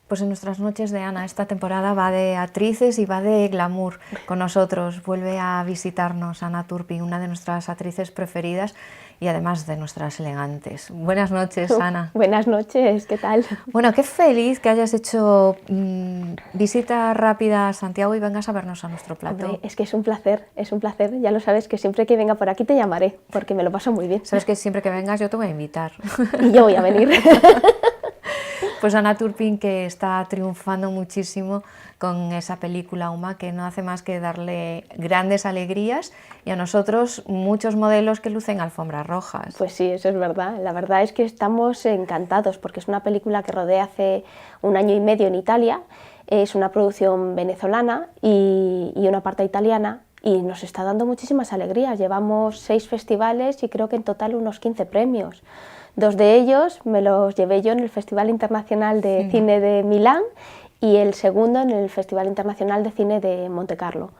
Pues en nuestras noches de Ana, esta temporada va de actrices y va de glamour con nosotros. Vuelve a visitarnos Ana Turpin, una de nuestras actrices preferidas y además de nuestras elegantes. Buenas noches, Ana. Buenas noches, ¿qué tal? Bueno, qué feliz que hayas hecho visita rápida a Santiago y vengas a vernos a nuestro plató. Hombre, es que es un placer, ya lo sabes, que siempre que venga por aquí te llamaré, porque me lo paso muy bien. Sabes que siempre que vengas yo te voy a invitar. Y yo voy a venir. Pues Ana Turpin, que está triunfando muchísimo con esa película Uma, que no hace más que darle grandes alegrías, y a nosotros muchos modelos que lucen alfombras rojas. Pues sí, eso es verdad. La verdad es que estamos encantados, porque es una película que rodé hace 1 año y medio en Italia. Es una producción venezolana y una parte italiana, y nos está dando muchísimas alegrías. Llevamos 6 festivales y creo que en total unos 15 premios. 2 de ellos me los llevé yo en el Festival Internacional de Cine de Milán y el segundo en el Festival Internacional de Cine de Montecarlo.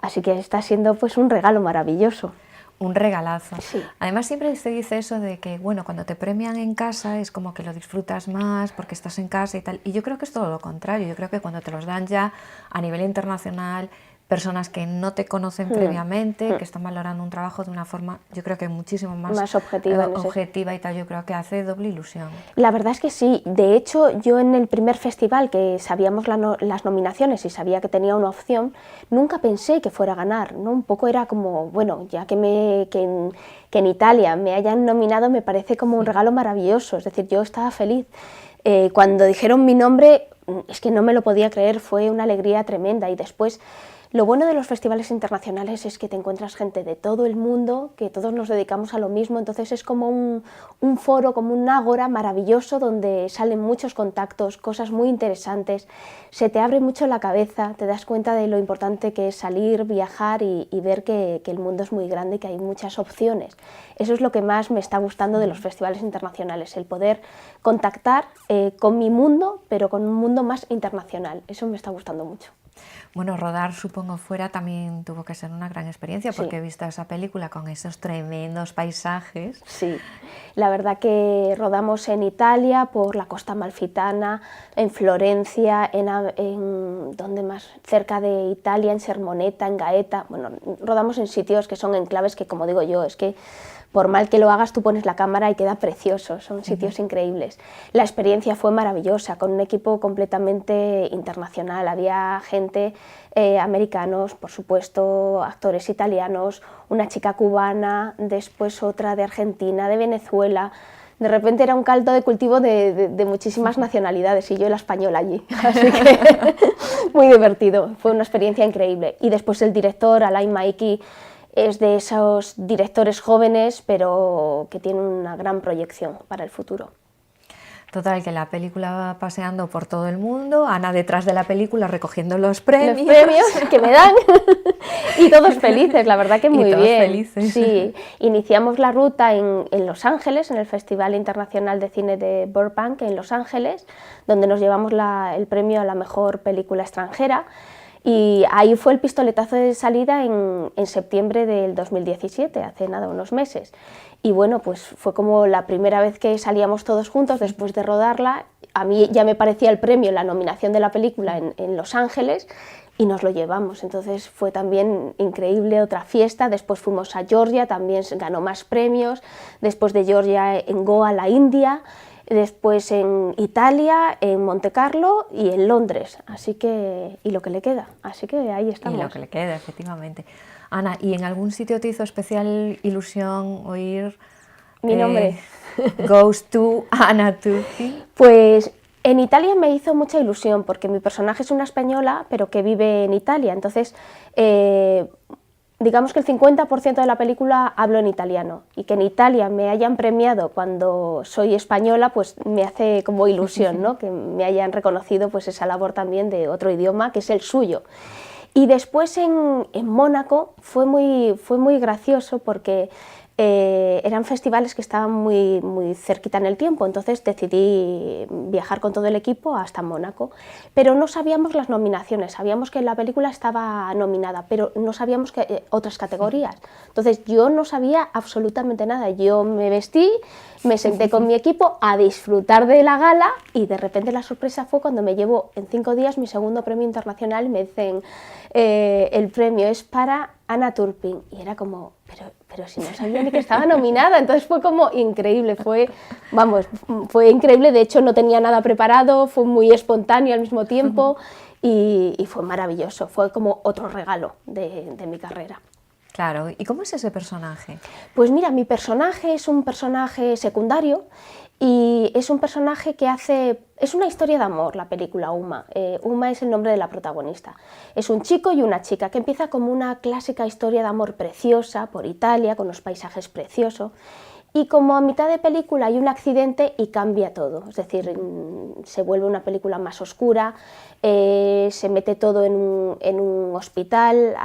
Así que está siendo pues un regalo maravilloso. Un regalazo. Sí. Además siempre se dice eso de que, bueno, cuando te premian en casa es como que lo disfrutas más porque estás en casa y tal. Y yo creo que es todo lo contrario. Yo creo que cuando te los dan ya a nivel internacional, personas que no te conocen previamente, que están valorando un trabajo de una forma, yo creo que muchísimo más objetiva y tal, yo creo que hace doble ilusión. La verdad es que sí. De hecho, yo en el primer festival, que sabíamos las nominaciones y sabía que tenía una opción, nunca pensé que fuera a ganar, ¿no? Un poco era como, bueno, ya que en Italia me hayan nominado me parece como un regalo maravilloso, es decir, yo estaba feliz. Cuando dijeron mi nombre, es que no me lo podía creer, fue una alegría tremenda. Y después, lo bueno de los festivales internacionales es que te encuentras gente de todo el mundo, que todos nos dedicamos a lo mismo, entonces es como un foro, como un ágora maravilloso donde salen muchos contactos, cosas muy interesantes, se te abre mucho la cabeza, te das cuenta de lo importante que es salir, viajar y ver que el mundo es muy grande y que hay muchas opciones. Eso es lo que más me está gustando de los festivales internacionales, el poder contactar con mi mundo, pero con un mundo más internacional, eso me está gustando mucho. Bueno, rodar, supongo, fuera también tuvo que ser una gran experiencia, porque he visto esa película con esos tremendos paisajes. Sí, la verdad que rodamos en Italia, por la costa amalfitana, en Florencia, en ¿dónde más? Cerca de Italia, en Sermoneta, en Gaeta. Bueno, rodamos en sitios que son enclaves que, como digo yo, es que por mal que lo hagas, tú pones la cámara y queda precioso, son sitios increíbles. La experiencia fue maravillosa, con un equipo completamente internacional, había gente, americanos, por supuesto, actores italianos, una chica cubana, después otra de Argentina, de Venezuela. De repente era un caldo de cultivo de muchísimas nacionalidades y yo la española allí, así que muy divertido, fue una experiencia increíble. Y después el director, Alain Maiki, es de esos directores jóvenes, pero que tienen una gran proyección para el futuro. Total, que la película va paseando por todo el mundo, Ana detrás de la película recogiendo los premios. Los premios que me dan, y todos felices, la verdad que muy bien. Felices. Sí, iniciamos la ruta en Los Ángeles, en el Festival Internacional de Cine de Burbank, en Los Ángeles, donde nos llevamos el premio a la mejor película extranjera. Y ahí fue el pistoletazo de salida en septiembre del 2017, hace nada, unos meses. Y bueno, pues fue como la primera vez que salíamos todos juntos después de rodarla. A mí ya me parecía el premio, la nominación de la película en Los Ángeles, y nos lo llevamos. Entonces fue también increíble, otra fiesta. Después fuimos a Georgia, también ganó más premios. Después de Georgia, en Goa, la India. Después en Italia, en Montecarlo y en Londres, así que, y lo que le queda, así que ahí estamos. Y lo que le queda, efectivamente. Ana, ¿y en algún sitio te hizo especial ilusión oír mi nombre? Goes to Ana Turpin? Pues En Italia me hizo mucha ilusión porque mi personaje es una española pero que vive en Italia, entonces digamos que el 50% de la película hablo en italiano y que en Italia me hayan premiado cuando soy española pues me hace como ilusión, ¿no? Que me hayan reconocido pues esa labor también de otro idioma que es el suyo. Y después en Mónaco fue muy gracioso porque eran festivales que estaban muy cerquita en el tiempo, entonces decidí viajar con todo el equipo hasta Mónaco, pero no sabíamos las nominaciones, sabíamos que la película estaba nominada, pero no sabíamos que otras categorías, entonces yo no sabía absolutamente nada, yo me vestí, me senté con mi equipo a disfrutar de la gala y de repente la sorpresa fue cuando me llevo en 5 días mi segundo premio internacional y me dicen el premio es para Anna Turpin y era como, pero si no sabía ni que estaba nominada, entonces fue como increíble, fue increíble, de hecho no tenía nada preparado, fue muy espontáneo al mismo tiempo y fue maravilloso, fue como otro regalo de mi carrera. Claro, ¿y cómo es ese personaje? Pues mira, mi personaje es un personaje secundario y es un personaje que es una historia de amor, la película Uma. Uma es el nombre de la protagonista. Es un chico y una chica que empieza como una clásica historia de amor preciosa por Italia, con los paisajes preciosos. Y como a mitad de película hay un accidente y cambia todo, es decir, se vuelve una película más oscura, se mete todo en un hospital,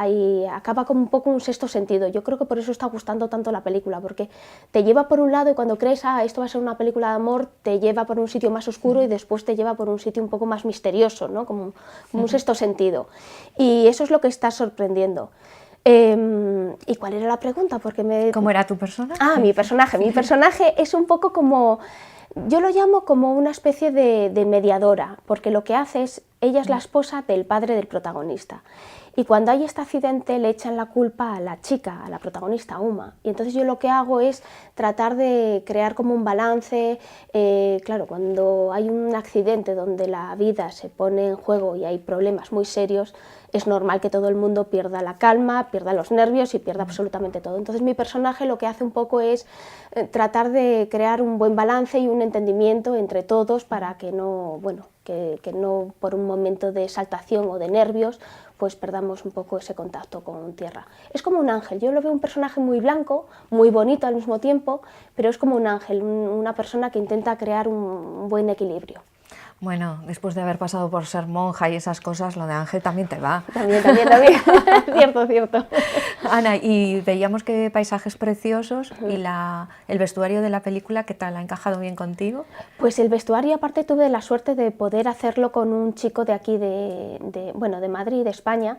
acaba como un poco un sexto sentido. Yo creo que por eso está gustando tanto la película, porque te lleva por un lado y cuando crees, esto va a ser una película de amor, te lleva por un sitio más oscuro y después te lleva por un sitio un poco más misterioso, ¿no? como un sexto sentido. Y eso es lo que está sorprendiendo. ¿Y cuál era la pregunta? ¿Cómo era tu personaje? Mi personaje. Mi personaje es un poco como, yo lo llamo como una especie de mediadora, porque lo que hace es, ella es la esposa del padre del protagonista. Y cuando hay este accidente le echan la culpa a la chica, a la protagonista, Uma. Y entonces yo lo que hago es tratar de crear como un balance. Claro, cuando hay un accidente donde la vida se pone en juego y hay problemas muy serios, es normal que todo el mundo pierda la calma, pierda los nervios y pierda absolutamente todo. Entonces mi personaje lo que hace un poco es tratar de crear un buen balance y un entendimiento entre todos para que no, que no por un momento de exaltación o de nervios pues perdamos un poco ese contacto con tierra. Es como un ángel, yo lo veo un personaje muy blanco, muy bonito al mismo tiempo, pero es como un ángel, una persona que intenta crear un buen equilibrio. Bueno, después de haber pasado por ser monja y esas cosas, lo de ángel también te va. También. Cierto. Ana, y veíamos que paisajes preciosos y el vestuario de la película, ¿qué tal? ¿Ha encajado bien contigo? Pues el vestuario, aparte tuve la suerte de poder hacerlo con un chico de aquí, de Madrid, de España,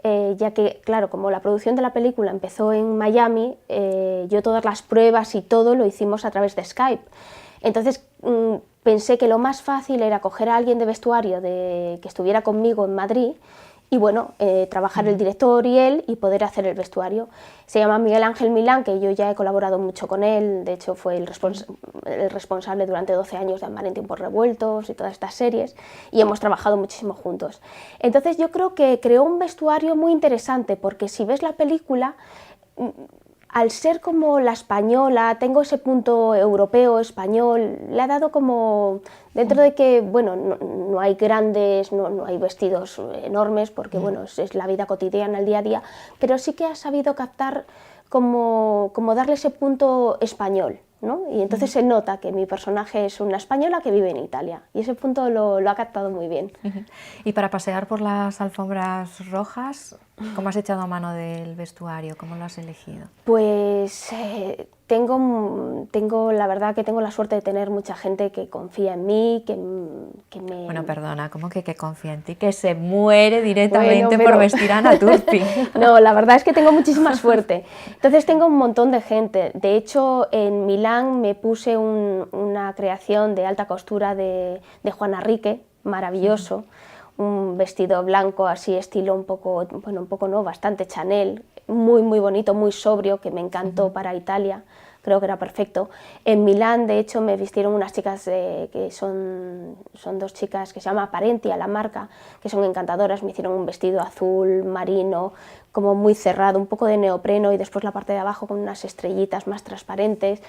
ya que, claro, como la producción de la película empezó en Miami, yo todas las pruebas y todo lo hicimos a través de Skype. Entonces pensé que lo más fácil era coger a alguien de vestuario que estuviera conmigo en Madrid y trabajar el director y él y poder hacer el vestuario. Se llama Miguel Ángel Milán, que yo ya he colaborado mucho con él, de hecho fue el responsable durante 12 años de Amar en tiempos revueltos y todas estas series y hemos trabajado muchísimo juntos. Entonces yo creo que creó un vestuario muy interesante porque si ves la película, al ser como la española, tengo ese punto europeo, español, le ha dado como, dentro de que, no hay grandes, no hay vestidos enormes, porque, es la vida cotidiana, el día a día, pero sí que ha sabido captar como darle ese punto español, ¿no? Y entonces se nota que mi personaje es una española que vive en Italia, y ese punto lo ha captado muy bien. Y para pasear por las alfombras rojas, ¿cómo has echado a mano del vestuario? ¿Cómo lo has elegido? Pues la verdad que tengo la suerte de tener mucha gente que confía en mí, que me... Bueno, perdona, ¿cómo que confía en ti? Que se muere directamente por vestir a Anna Turpin. No, la verdad es que tengo muchísima suerte. Entonces tengo un montón de gente. De hecho, en Milán me puse una creación de alta costura de Juana Rique, maravilloso. Un vestido blanco así estilo un poco no, bastante Chanel, muy bonito, muy sobrio, que me encantó para Italia, creo que era perfecto. En Milán, de hecho, me vistieron unas chicas que son dos chicas que se llama Parentia, la marca, que son encantadoras, me hicieron un vestido azul marino, como muy cerrado, un poco de neopreno y después la parte de abajo con unas estrellitas más transparentes.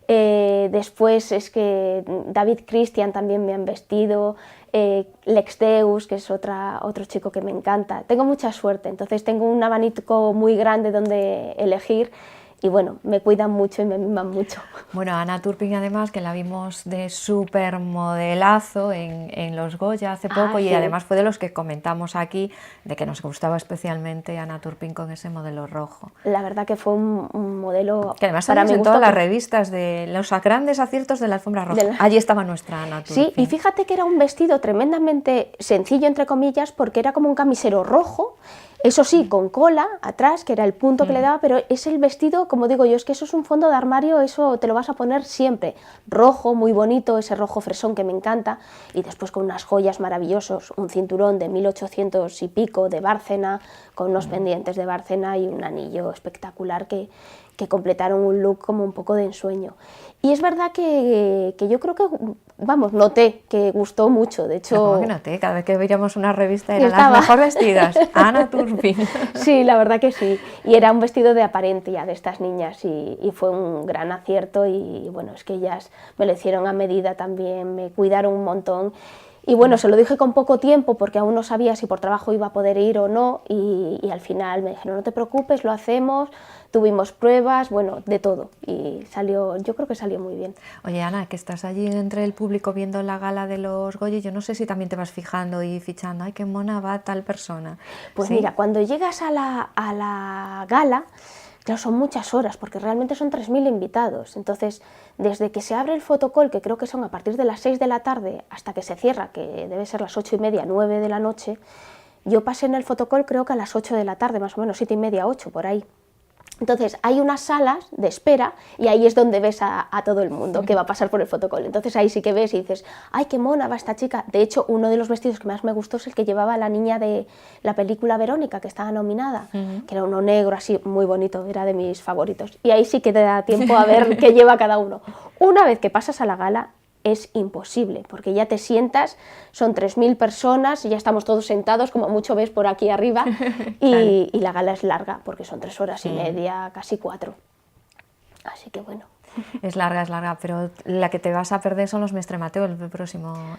Después es que David Christian también me han vestido, Lex Deus, que es otro chico que me encanta. Tengo mucha suerte, entonces tengo un abanico muy grande donde elegir. Y bueno, me cuidan mucho y me miman mucho. Bueno, Anna Turpin además, que la vimos de súper modelazo en los Goya hace poco, y sí. además fue de los que comentamos aquí, de que nos gustaba especialmente Anna Turpin con ese modelo rojo. La verdad que fue un modelo que además para mi en gusto, todas las revistas de los grandes aciertos de la alfombra roja. Allí estaba nuestra Anna Turpin. Sí, y fíjate que era un vestido tremendamente sencillo, entre comillas, porque era como un camisero rojo. Eso sí, con cola atrás, que era el punto que le daba, pero es el vestido, como digo yo, es que eso es un fondo de armario, eso te lo vas a poner siempre. Rojo, muy bonito, ese rojo fresón que me encanta, y después con unas joyas maravillosos, un cinturón de 1800 y pico de Bárcena, con unos pendientes de Bárcena y un anillo espectacular que completaron un look como un poco de ensueño. Y es verdad que yo creo que, vamos, noté que gustó mucho, de hecho... ¿Cómo que noté? Cada vez que veíamos una revista eran las mejor vestidas, Anna Turpin. Sí, la verdad que sí, y era un vestido de apariencia de estas niñas y fue un gran acierto, y bueno, es que ellas me lo hicieron a medida también, me cuidaron un montón. Y bueno, se lo dije con poco tiempo porque aún no sabía si por trabajo iba a poder ir o no, y al final me dijeron, no te preocupes, lo hacemos, tuvimos pruebas, bueno, de todo, y salió, yo creo que salió muy bien. Oye, Ana, que estás allí entre el público viendo la gala de los Goya, yo no sé si también te vas fijando y fichando, ay, qué mona va tal persona. Pues ¿sí? Mira, cuando llegas a la gala, claro, son muchas horas, porque realmente son 3000 invitados, entonces desde que se abre el fotocall, que creo que son a partir de las 6 de la tarde, hasta que se cierra, que debe ser las 8:30, 9 de la noche, yo pasé en el fotocall creo que a las 8 de la tarde, más o menos, 7:30, 8, por ahí. Entonces hay unas salas de espera y ahí es donde ves a todo el mundo que va a pasar por el fotocall. Entonces ahí sí que ves y dices, ¡ay, qué mona va esta chica! De hecho, uno de los vestidos que más me gustó es el que llevaba la niña de la película Verónica, que estaba nominada, que era uno negro así, muy bonito, era de mis favoritos. Y ahí sí que te da tiempo a ver qué lleva cada uno. Una vez que pasas a la gala, es imposible, porque ya te sientas, son 3000 personas, y ya estamos todos sentados, como mucho ves por aquí arriba, y la gala es larga, porque son 3 horas y media, casi 4. Así que bueno. Es larga, pero la que te vas a perder son los Mestre Mateo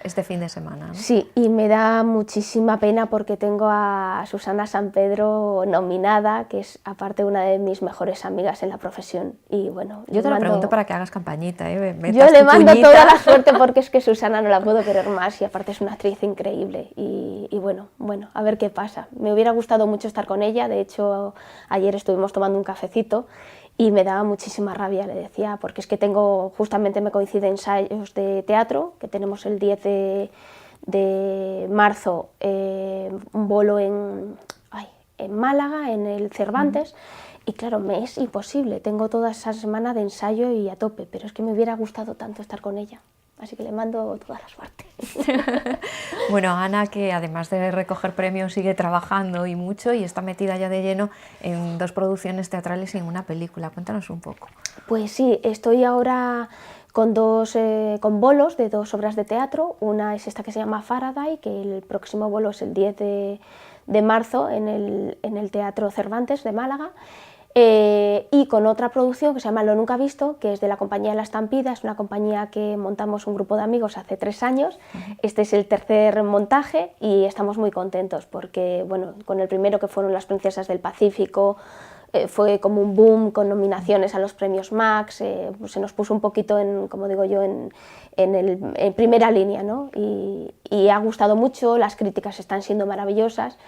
este fin de semana, ¿no? Sí, y me da muchísima pena porque tengo a Susana San Pedro nominada, que es aparte una de mis mejores amigas en la profesión, y bueno... Yo te lo pregunto para que hagas campañita, ¿eh? Yo le mando toda la suerte porque es que Susana no la puedo querer más, y aparte es una actriz increíble, y bueno, a ver qué pasa. Me hubiera gustado mucho estar con ella, de hecho ayer estuvimos tomando un cafecito, y me daba muchísima rabia, le decía, porque es que justamente me coincide ensayos de teatro, que tenemos el 10 de marzo un bolo en Málaga, en el Cervantes, y claro, me es imposible, tengo toda esa semana de ensayo y a tope, pero es que me hubiera gustado tanto estar con ella. Así que le mando toda la suerte. Bueno, Ana, que además de recoger premios sigue trabajando y mucho, y está metida ya de lleno en 2 producciones teatrales y en una película. Cuéntanos un poco. Pues sí, estoy ahora con con bolos de 2 obras de teatro. Una es esta que se llama Faraday, que el próximo bolo es el 10 de marzo en el Teatro Cervantes de Málaga. Y con otra producción que se llama Lo Nunca Visto, que es de la compañía La Estampida, es una compañía que montamos un grupo de amigos hace 3 años. Este es el 3er montaje y estamos muy contentos porque, bueno, con el primero, que fueron Las Princesas del Pacífico, fue como un boom con nominaciones a los premios Max, pues se nos puso un poquito como digo yo, en primera línea, ¿no? Y ha gustado mucho, las críticas están siendo maravillosas,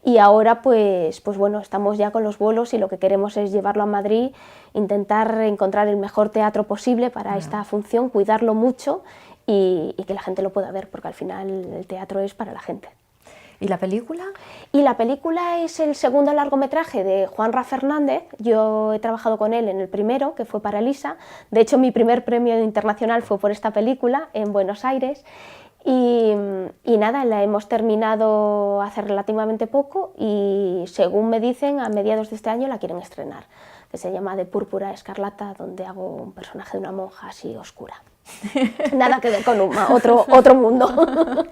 y ahora pues bueno, estamos ya con los bolos y lo que queremos es llevarlo a Madrid, intentar encontrar el mejor teatro posible para esta función, cuidarlo mucho y que la gente lo pueda ver, porque al final el teatro es para la gente. ¿Y la película? Y la película es el segundo largometraje de Juanra Fernández. Yo he trabajado con él en el primero, que fue para Elisa. De hecho, mi primer premio internacional fue por esta película, en Buenos Aires. Y nada, la hemos terminado hace relativamente poco y, según me dicen, a mediados de este año la quieren estrenar, que se llama De Púrpura Escarlata, donde hago un personaje de una monja así oscura. Nada que ver con Uma, otro mundo.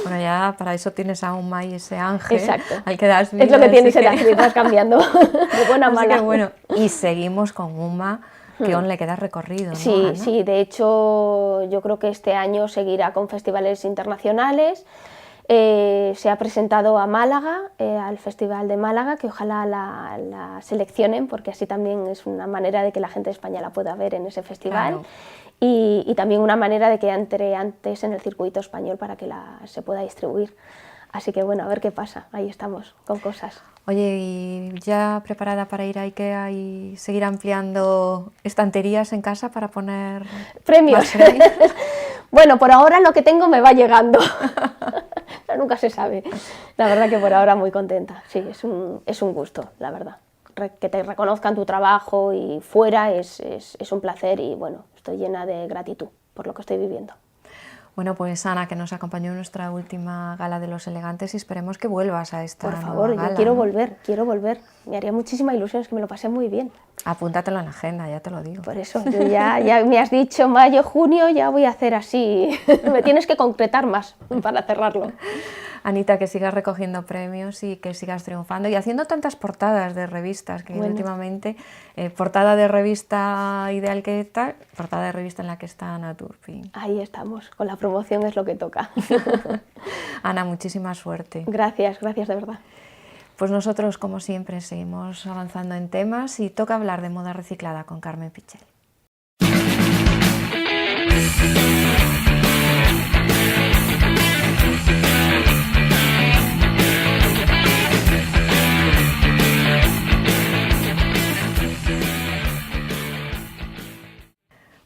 Bueno, ya para eso tienes a Uma y ese ángel. Exacto. Al que das vida, es lo que tienes en la actriz, vas cambiando de buena a mala. Bueno, y seguimos con Uma, que aún le queda recorrido, ¿no, Sí, Ana? sí, de hecho yo creo que este año seguirá con festivales internacionales. Se ha presentado a Málaga, al Festival de Málaga, que ojalá la seleccionen, porque así también es una manera de que la gente de España la pueda ver en ese festival. Claro. Y también una manera de que entre antes en el circuito español para que se pueda distribuir. Así que bueno, a ver qué pasa, ahí estamos con cosas. Oye, ¿y ya preparada para ir a IKEA y seguir ampliando estanterías en casa para poner Premios. más premios? Bueno, por ahora lo que tengo me va llegando. Pero nunca se sabe. La verdad que por ahora muy contenta. Sí, es un gusto, la verdad. Que te reconozcan tu trabajo y fuera es un placer y bueno, estoy llena de gratitud por lo que estoy viviendo. Bueno, pues Ana, que nos acompañó en nuestra última gala de Los Elegantes y esperemos que vuelvas a esta Por nueva favor, gala, yo quiero ¿no? volver, quiero volver. Me haría muchísima ilusión, es que me lo pasé muy bien. Apúntatelo en la agenda, ya te lo digo. Por eso, yo ya me has dicho mayo, junio, ya voy a hacer así. Me tienes que concretar más para cerrarlo. Anita, que sigas recogiendo premios y que sigas triunfando y haciendo tantas portadas de revistas, que últimamente, portada de revista Ideal que está, portada de revista en la que está Ana Turpin. Ahí estamos, con la promoción es lo que toca. Ana, muchísima suerte. Gracias, gracias de verdad. Pues nosotros, como siempre, seguimos avanzando en temas y toca hablar de moda reciclada con Carmen Pichel.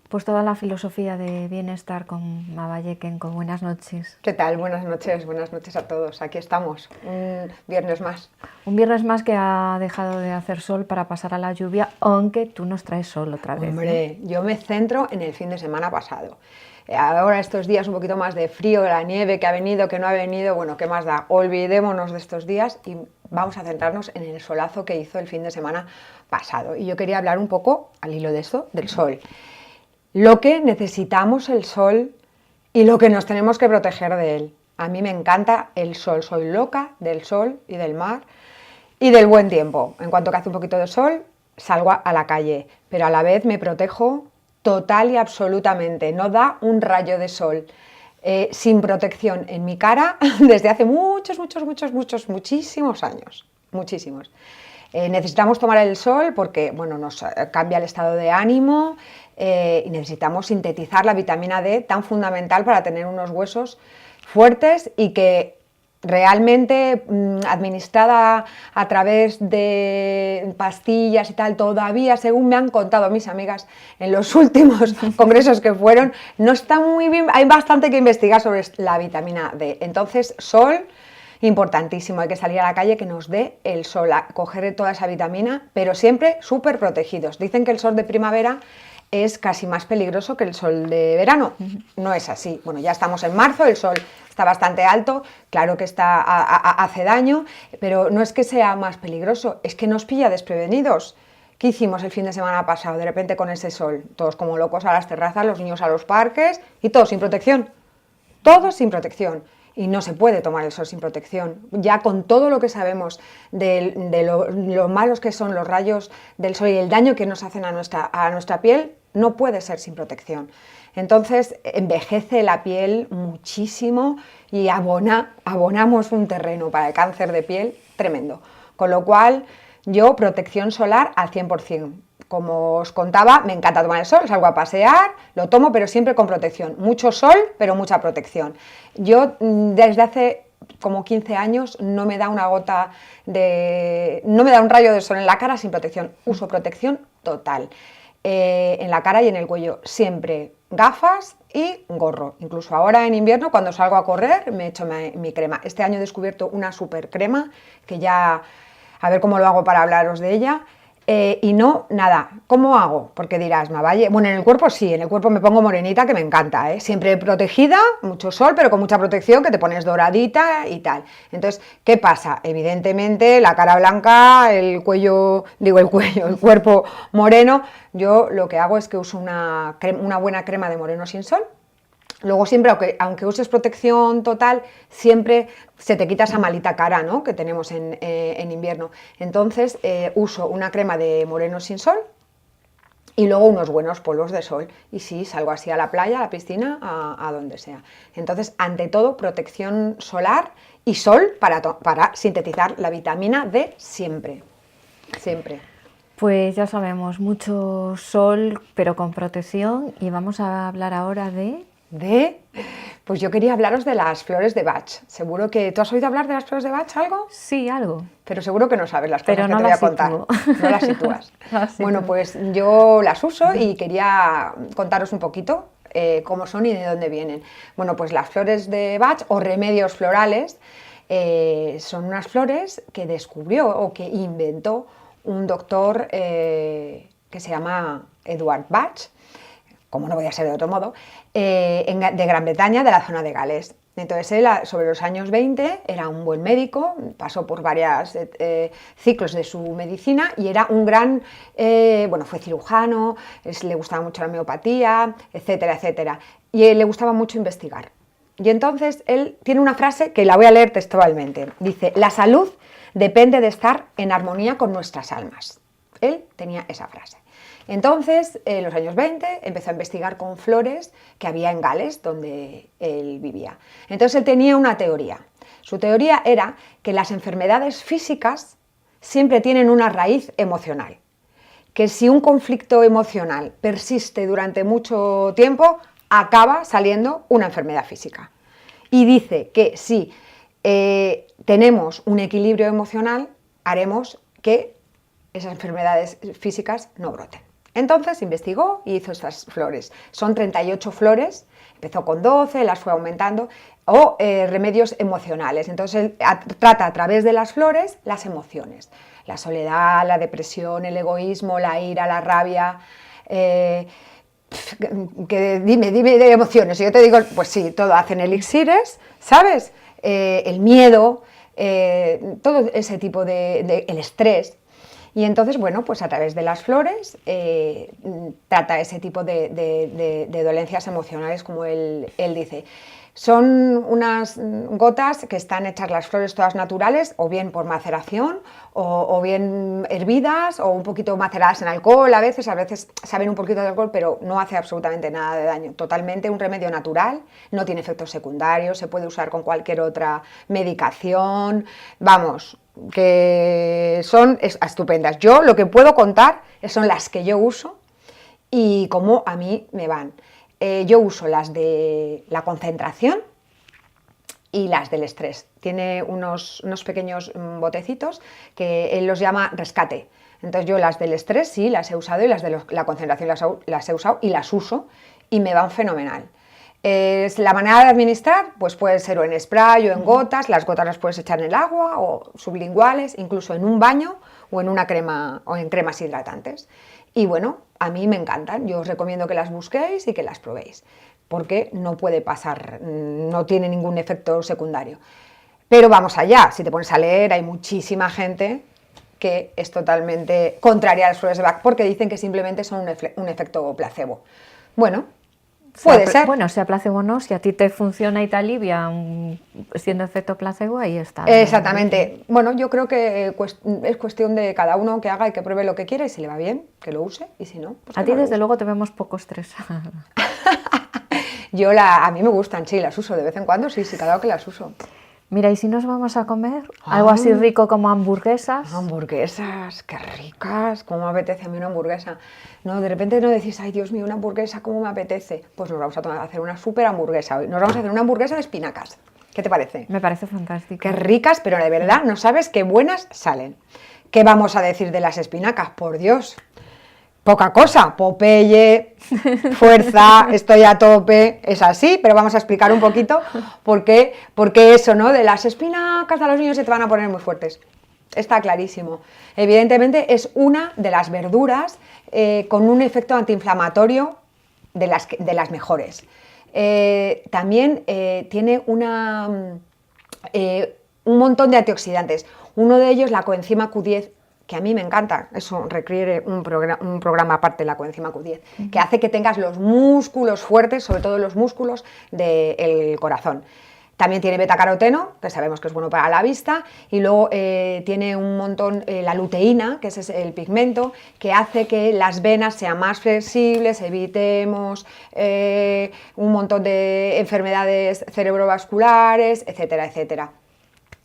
Pues toda la filosofía de bienestar con Mava Yekenko. Buenas noches. ¿Qué tal? Buenas noches a todos. Aquí estamos, un viernes más. Un viernes más que ha dejado de hacer sol para pasar a la lluvia, aunque tú nos traes sol otra vez. Hombre, ¿no? Yo me centro en el fin de semana pasado. Ahora estos días un poquito más de frío, de la nieve que ha venido, que no ha venido, bueno, ¿qué más da? Olvidémonos de estos días y vamos a centrarnos en el solazo que hizo el fin de semana pasado. Y yo quería hablar un poco, al hilo de esto, del sol. Lo que necesitamos el sol y lo que nos tenemos que proteger de él. A mí me encanta el sol, soy loca del sol y del mar y del buen tiempo. En cuanto que hace un poquito de sol, salgo a la calle, pero a la vez me protejo total y absolutamente. No da un rayo de sol sin protección en mi cara desde hace muchísimos años, muchísimos. Necesitamos tomar el sol porque bueno, nos cambia el estado de ánimo y necesitamos sintetizar la vitamina D tan fundamental para tener unos huesos fuertes y que realmente administrada a través de pastillas y tal, todavía, según me han contado mis amigas en los últimos congresos que fueron, no está muy bien, hay bastante que investigar sobre la vitamina D. Entonces, sol, importantísimo, hay que salir a la calle que nos dé el sol, a coger toda esa vitamina, pero siempre súper protegidos. Dicen que el sol de primavera es casi más peligroso que el sol de verano. No es así. Bueno, ya estamos en marzo, el sol está bastante alto, claro que hace daño, pero no es que sea más peligroso, es que nos pilla desprevenidos. ¿Qué hicimos el fin de semana pasado? De repente con ese sol, todos como locos a las terrazas, los niños a los parques y todos sin protección. Todos sin protección. Y no se puede tomar el sol sin protección. Ya con todo lo que sabemos de lo malos que son los rayos del sol y el daño que nos hacen a nuestra piel, no puede ser sin protección. Entonces envejece la piel muchísimo y abonamos un terreno para el cáncer de piel tremendo. Con lo cual, yo protección solar al 100%. Como os contaba, me encanta tomar el sol, salgo a pasear, lo tomo, pero siempre con protección. Mucho sol, pero mucha protección. Yo desde hace como 15 años no me da una gota no me da un rayo de sol en la cara sin protección. Uso protección total. En la cara y en el cuello, siempre gafas y gorro. Incluso ahora en invierno, cuando salgo a correr, me echo mi crema. Este año he descubierto una super crema, que ya, a ver cómo lo hago para hablaros de ella. Y no, nada, ¿cómo hago? Porque dirás, Mavalle, bueno, en el cuerpo sí, en el cuerpo me pongo morenita, que me encanta, ¿eh? Siempre protegida, mucho sol, pero con mucha protección, que te pones doradita y tal. Entonces, ¿qué pasa? Evidentemente, la cara blanca, el cuerpo moreno. Yo lo que hago es que uso una buena crema de moreno sin sol. Luego siempre, aunque uses protección total, siempre se te quita esa malita cara, ¿no?, que tenemos en invierno. Entonces uso una crema de moreno sin sol y luego unos buenos polvos de sol. Y sí, salgo así a la playa, a la piscina, a donde sea. Entonces, ante todo, protección solar y sol para sintetizar la vitamina D siempre, siempre. Pues ya sabemos, mucho sol, pero con protección, y vamos a hablar ahora Pues yo quería hablaros de las flores de Bach. Seguro que... ¿Tú has oído hablar de las flores de Bach algo? Sí, algo. Pero seguro que no sabes las cosas Pero que no te voy a las contar. sitúo. No las sitúas. Bueno, pues yo las uso y quería contaros un poquito cómo son y de dónde vienen. Bueno, pues las flores de Bach o remedios florales son unas flores que descubrió o que inventó un doctor que se llama Edward Bach, como no voy a ser de otro modo, de Gran Bretaña, de la zona de Gales. Entonces él, sobre los años 20, era un buen médico, pasó por varios ciclos de su medicina y era un gran, fue cirujano, le gustaba mucho la homeopatía, etcétera, etcétera. Y le gustaba mucho investigar. Y entonces él tiene una frase que la voy a leer textualmente. Dice, la salud depende de estar en armonía con nuestras almas. Él tenía esa frase. Entonces, en los años 20, empezó a investigar con flores que había en Gales, donde él vivía. Entonces, él tenía una teoría. Su teoría era que las enfermedades físicas siempre tienen una raíz emocional. Que si un conflicto emocional persiste durante mucho tiempo, acaba saliendo una enfermedad física. Y dice que si tenemos un equilibrio emocional, haremos que esas enfermedades físicas no broten. Entonces investigó y hizo estas flores. Son 38 flores, empezó con 12, las fue aumentando, o remedios emocionales. Entonces él trata a través de las flores las emociones. La soledad, la depresión, el egoísmo, la ira, la rabia. Dime de emociones. Y yo te digo, pues sí, todo hacen elixires, ¿sabes? El miedo, todo ese tipo el estrés. Y entonces, bueno, pues a través de las flores trata ese tipo de dolencias emocionales, como él dice. Son unas gotas que están hechas las flores todas naturales, o bien por maceración, o bien hervidas, o un poquito maceradas en alcohol a veces saben un poquito de alcohol, pero no hace absolutamente nada de daño. Totalmente un remedio natural, no tiene efectos secundarios, se puede usar con cualquier otra medicación, vamos, que son estupendas. Yo lo que puedo contar son las que yo uso y cómo a mí me van. Yo uso las de la concentración y las del estrés. Tiene unos pequeños botecitos que él los llama rescate. Entonces yo las del estrés sí las he usado y las de la concentración las he usado y las uso y me van fenomenal. La manera de administrar pues puede ser o en spray o en gotas. Las gotas las puedes echar en el agua o sublinguales, incluso en un baño o en una crema o en cremas hidratantes. Y bueno, a mí me encantan. Yo os recomiendo que las busquéis y que las probéis, porque no puede pasar, no tiene ningún efecto secundario. Pero vamos allá, si te pones a leer, hay muchísima gente que es totalmente contraria a las flores de Bach porque dicen que simplemente son un efecto placebo. Bueno, puede ser. Bueno, sea placebo o no, si a ti te funciona y te alivia siendo efecto placebo, ahí está. Exactamente. Bueno, yo creo que es cuestión de cada uno que haga y que pruebe lo que quiera y si le va bien, que lo use y si no, pues a ti desde luego te vemos poco estresada. A mí me gustan, sí, las uso de vez en cuando, sí, claro que las uso. Mira, ¿y si nos vamos a comer algo así rico como hamburguesas? Hamburguesas, qué ricas, cómo me apetece a mí una hamburguesa. No, de repente no decís, ay Dios mío, una hamburguesa, cómo me apetece. Pues nos vamos a hacer una súper hamburguesa hoy. Nos vamos a hacer una hamburguesa de espinacas. ¿Qué te parece? Me parece fantástico. Qué ricas, pero de verdad no sabes qué buenas salen. ¿Qué vamos a decir de las espinacas? Por Dios. Poca cosa, Popeye, fuerza, estoy a tope, es así, pero vamos a explicar un poquito por qué eso, ¿no? De las espinacas a los niños se te van a poner muy fuertes. Está clarísimo. Evidentemente es una de las verduras con un efecto antiinflamatorio de las mejores. También tiene un montón de antioxidantes. Uno de ellos, la coenzima Q10, que a mí me encanta, eso requiere un programa aparte, la coenzima Q10, que hace que tengas los músculos fuertes, sobre todo los músculos del corazón. También tiene betacaroteno, que sabemos que es bueno para la vista, y luego tiene un montón, la luteína, que es el pigmento, que hace que las venas sean más flexibles, evitemos un montón de enfermedades cerebrovasculares, etcétera, etcétera.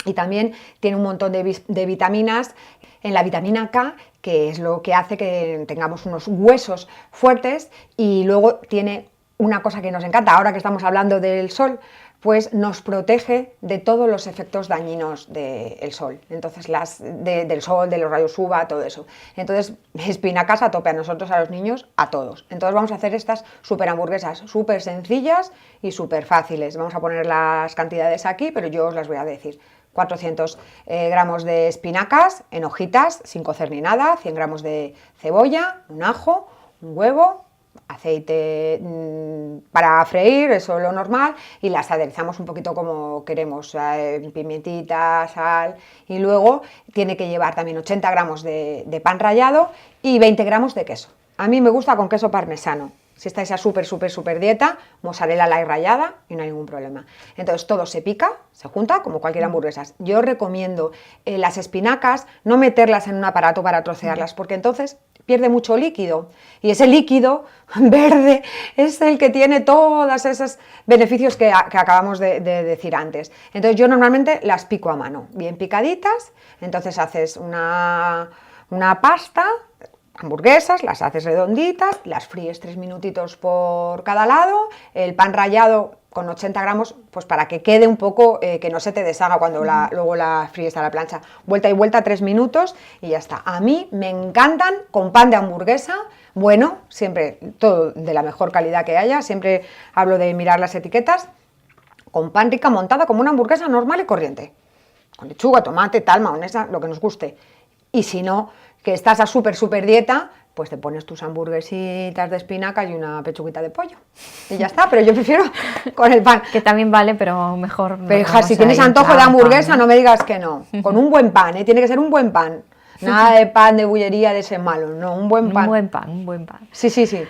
Y también tiene un montón de vitaminas, en la vitamina K, que es lo que hace que tengamos unos huesos fuertes, y luego tiene una cosa que nos encanta, ahora que estamos hablando del sol, pues nos protege de todos los efectos dañinos del sol, entonces del sol, de los rayos UVA, todo eso. Entonces, espinacas a tope, a nosotros, a los niños, a todos. Entonces vamos a hacer estas súper hamburguesas, súper sencillas y súper fáciles. Vamos a poner las cantidades aquí, pero yo os las voy a decir. 400 gramos de espinacas en hojitas, sin cocer ni nada, 100 gramos de cebolla, un ajo, un huevo, aceite para freír, eso es lo normal, y las aderezamos un poquito como queremos, pimientita, sal, y luego tiene que llevar también 80 gramos de pan rallado y 20 gramos de queso. A mí me gusta con queso parmesano. Si estáis a súper dieta, mozzarella light rallada y no hay ningún problema. Entonces todo se pica, se junta como cualquier hamburguesa. Yo recomiendo las espinacas no meterlas en un aparato para trocearlas, porque entonces pierde mucho líquido, y ese líquido verde es el que tiene todos esos beneficios que acabamos de decir antes. Entonces yo normalmente las pico a mano, bien picaditas, entonces haces una pasta, hamburguesas, las haces redonditas, las fríes 3 minutitos por cada lado, el pan rallado con 80 gramos, pues para que quede un poco, que no se te deshaga cuando luego la fríes a la plancha, vuelta y vuelta 3 minutos y ya está. A mí me encantan con pan de hamburguesa, bueno, siempre todo de la mejor calidad que haya, siempre hablo de mirar las etiquetas, con pan rica montada como una hamburguesa normal y corriente, con lechuga, tomate, tal, mayonesa, lo que nos guste. Y si no, que estás a súper dieta, pues te pones tus hamburguesitas de espinacas y una pechuguita de pollo. Y ya está, pero yo prefiero con el pan. Que también vale, pero mejor... Pero hija, si tienes antojo de hamburguesa, no me digas que no. Con un buen pan, tiene que ser un buen pan. Nada de pan de bullería de ese malo, no, un buen pan. Un buen pan. Sí.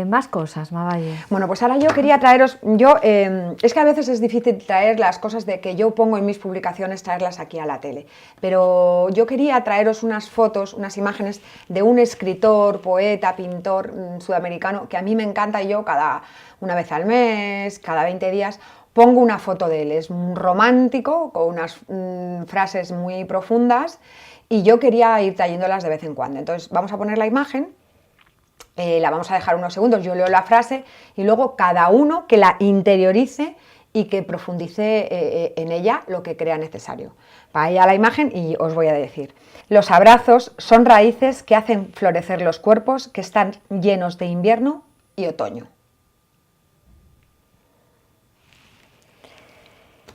Más cosas, Mavalle. Bueno, pues ahora yo quería traeros, es que a veces es difícil traer las cosas de que yo pongo en mis publicaciones, traerlas aquí a la tele, pero yo quería traeros unas fotos, unas imágenes de un escritor, poeta, pintor sudamericano que a mí me encanta, y yo una vez al mes, cada 20 días, pongo una foto de él. Es un romántico, con unas frases muy profundas, y yo quería ir trayéndolas de vez en cuando. Entonces vamos a poner la imagen. La vamos a dejar unos segundos, yo leo la frase y luego cada uno que la interiorice y que profundice en ella lo que crea necesario. Para allá la imagen y os voy a decir. Los abrazos son raíces que hacen florecer los cuerpos que están llenos de invierno y otoño.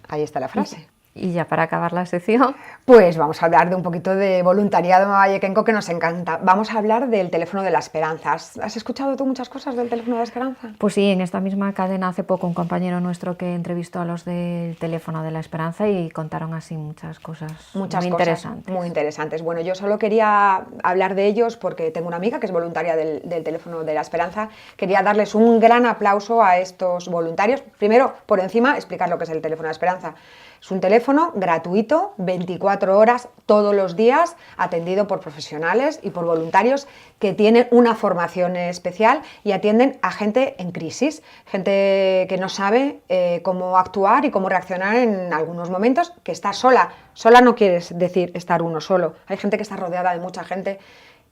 Ahí está la frase. Y ya para acabar la sección... Pues vamos a hablar de un poquito de voluntariado mavallequenco que nos encanta. Vamos a hablar del teléfono de la esperanza. ¿Has escuchado tú muchas cosas del teléfono de la esperanza? Pues sí, en esta misma cadena hace poco un compañero nuestro que entrevistó a los del teléfono de la esperanza y contaron así muchas cosas muy interesantes. Muy interesantes. Bueno, yo solo quería hablar de ellos porque tengo una amiga que es voluntaria del teléfono de la esperanza. Quería darles un gran aplauso a estos voluntarios. Primero, por encima, explicar lo que es el teléfono de la esperanza. Es un teléfono gratuito, 24 horas todos los días, atendido por profesionales y por voluntarios que tienen una formación especial y atienden a gente en crisis, gente que no sabe cómo actuar y cómo reaccionar en algunos momentos, que está sola. Sola no quiere decir estar uno solo. Hay gente que está rodeada de mucha gente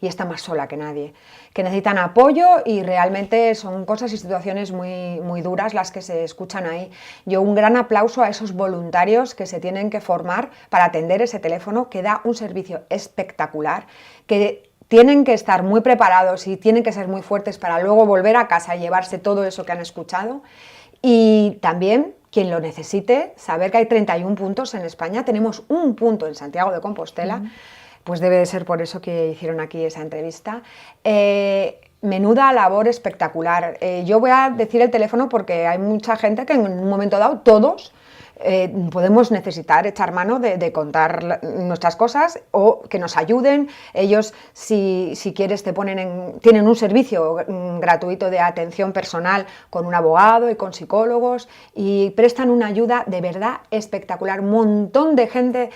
y está más sola que nadie, que necesitan apoyo y realmente son cosas y situaciones muy duras las que se escuchan ahí. Yo un gran aplauso a esos voluntarios que se tienen que formar para atender ese teléfono, que da un servicio espectacular, que tienen que estar muy preparados y tienen que ser muy fuertes para luego volver a casa y llevarse todo eso que han escuchado. Y también, quien lo necesite, saber que hay 31 puntos en España, tenemos un punto en Santiago de Compostela, pues debe de ser por eso que hicieron aquí esa entrevista. Menuda labor espectacular. Yo voy a decir el teléfono porque hay mucha gente que en un momento dado, todos, podemos necesitar echar mano de contar nuestras cosas o que nos ayuden. Ellos, si quieres, tienen un servicio gratuito de atención personal con un abogado y con psicólogos y prestan una ayuda de verdad espectacular. Un montón de gente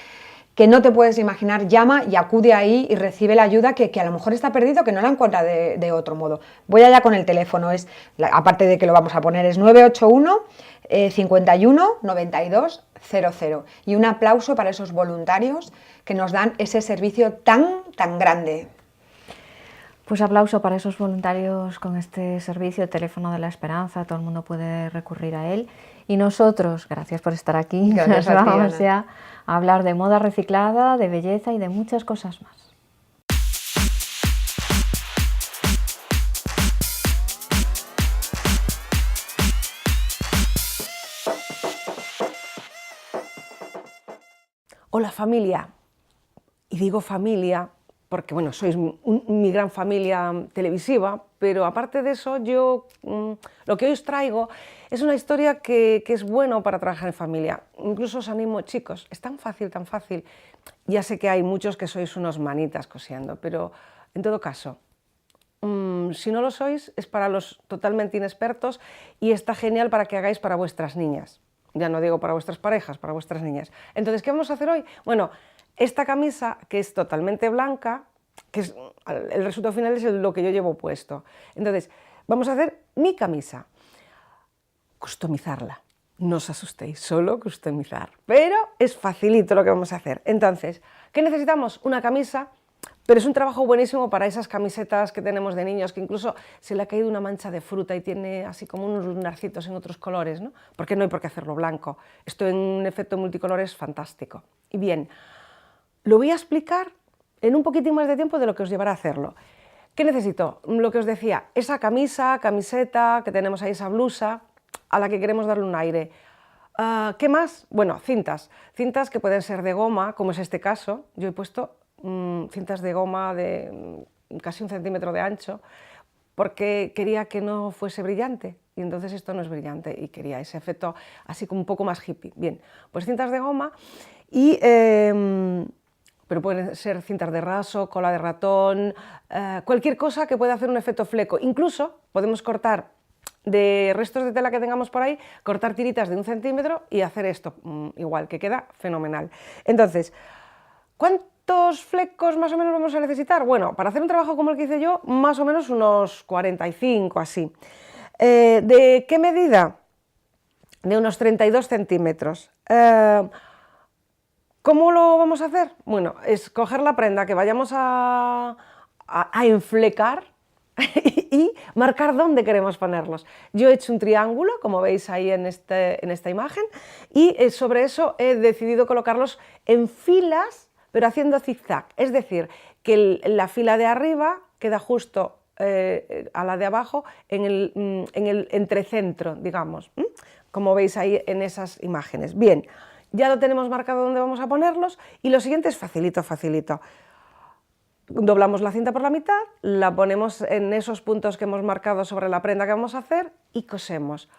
que no te puedes imaginar llama y acude ahí y recibe la ayuda que a lo mejor está perdido, que no la encuentra de otro modo. Voy allá con el teléfono, aparte de que lo vamos a poner, es 981 51 92 00. Y un aplauso para esos voluntarios que nos dan ese servicio tan grande. Pues aplauso para esos voluntarios con este servicio, Teléfono de la Esperanza, todo el mundo puede recurrir a él. Y nosotros, gracias por estar aquí, Gracias nos a ti, vamos Ana. ya a hablar de moda reciclada, de belleza y de muchas cosas más. Hola familia, y digo familia porque bueno, sois mi gran familia televisiva, pero aparte de eso yo lo que hoy os traigo es una historia que es bueno para trabajar en familia. Incluso os animo, chicos, es tan fácil, ya sé que hay muchos que sois unos manitas cosiendo, pero en todo caso, si no lo sois es para los totalmente inexpertos y está genial para que hagáis para vuestras niñas. Ya no digo para vuestras parejas, para vuestras niñas. Entonces, ¿qué vamos a hacer hoy? Bueno, esta camisa, que es totalmente blanca, el resultado final es lo que yo llevo puesto. Entonces, vamos a hacer mi camisa. Customizarla. No os asustéis, solo customizar. Pero es facilito lo que vamos a hacer. Entonces, ¿qué necesitamos? Una camisa. Pero es un trabajo buenísimo para esas camisetas que tenemos de niños, que incluso se le ha caído una mancha de fruta y tiene así como unos lunarcitos en otros colores, ¿no? Porque no hay por qué hacerlo blanco. Esto en un efecto multicolor es fantástico. Y bien, lo voy a explicar en un poquitín más de tiempo de lo que os llevará a hacerlo. ¿Qué necesito? Lo que os decía, esa camiseta que tenemos ahí, esa blusa, a la que queremos darle un aire. ¿Qué más? Bueno, cintas que pueden ser de goma, como es este caso. Yo he puesto cintas de goma de casi 1 centímetro de ancho porque quería que no fuese brillante y entonces esto no es brillante y quería ese efecto así como un poco más hippie. Bien, pues cintas de goma pero pueden ser cintas de raso, cola de ratón, cualquier cosa que pueda hacer un efecto fleco. Incluso podemos cortar de restos de tela que tengamos por ahí, cortar tiritas de 1 centímetro y hacer esto igual, que queda fenomenal. Entonces, ¿cuántos flecos más o menos vamos a necesitar? Bueno, para hacer un trabajo como el que hice yo, más o menos unos 45 así. ¿De qué medida? De unos 32 centímetros. ¿Cómo lo vamos a hacer? Bueno, es coger la prenda que vayamos a enflecar y marcar dónde queremos ponerlos. Yo he hecho un triángulo, como veis ahí en esta imagen, y sobre eso he decidido colocarlos en filas, pero haciendo zigzag. Es decir, que la fila de arriba queda justo a la de abajo en el entrecentro, digamos, como veis ahí en esas imágenes. Bien, ya lo tenemos marcado dónde vamos a ponerlos y lo siguiente es facilito. Doblamos la cinta por la mitad, la ponemos en esos puntos que hemos marcado sobre la prenda que vamos a hacer y cosemos.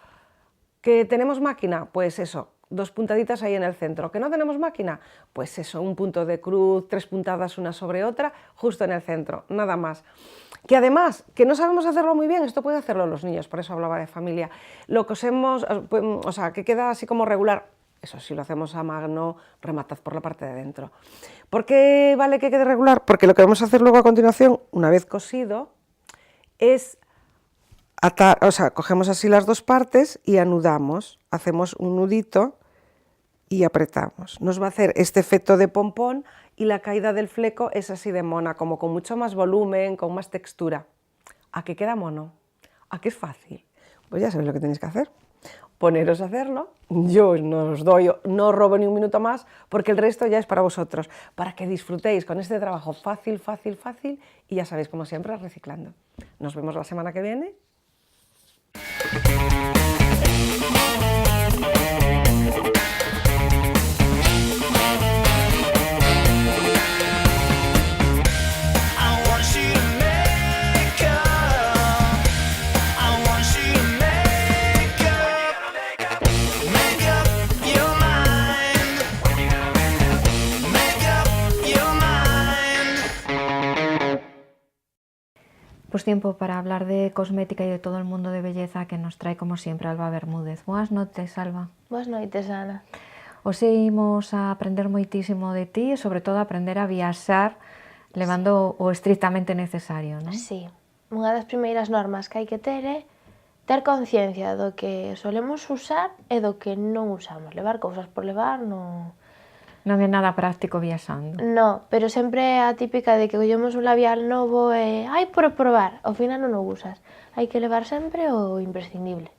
¿Que tenemos máquina? Pues eso, 2 puntaditas ahí en el centro. ¿Que no tenemos máquina? Pues eso, un punto de cruz, 3 puntadas una sobre otra, justo en el centro, nada más. Que además, que no sabemos hacerlo muy bien, esto puede hacerlo los niños, por eso hablaba de familia. Lo cosemos, o sea, que queda así como regular. Eso, si lo hacemos a mano, rematad por la parte de dentro. ¿Por qué vale que quede regular? Porque lo que vamos a hacer luego a continuación, una vez cosido, es atar, o sea, cogemos así las 2 partes y anudamos, hacemos un nudito y apretamos. Nos va a hacer este efecto de pompón y la caída del fleco es así de mona, como con mucho más volumen, con más textura. ¿A qué queda mono? ¿A qué es fácil? Pues ya sabéis lo que tenéis que hacer. Poneros a hacerlo, yo no os doy, no robo ni un minuto más, porque el resto ya es para vosotros, para que disfrutéis con este trabajo fácil, y ya sabéis, como siempre, reciclando. Nos vemos la semana que viene. Your mind. Pues tiempo para hablar de cosmética y de todo el mundo de belleza que nos trae como siempre Alba Bermúdez. Boas noches, Alba. Boas noites, Ana. Hoxe imos a aprender moitísimo de ti e sobre todo a aprender a viaxar levando o estrictamente necesario, non? Sí, unha das primeiras normas que hai que ter é ter conciencia do que solemos usar e do que non usamos. Levar cousas por levar non... Non é nada práctico viaxando. No, pero sempre é a típica de que collemos un labial novo e ai, por probar, ao final non o usas. Hai que levar sempre o imprescindible.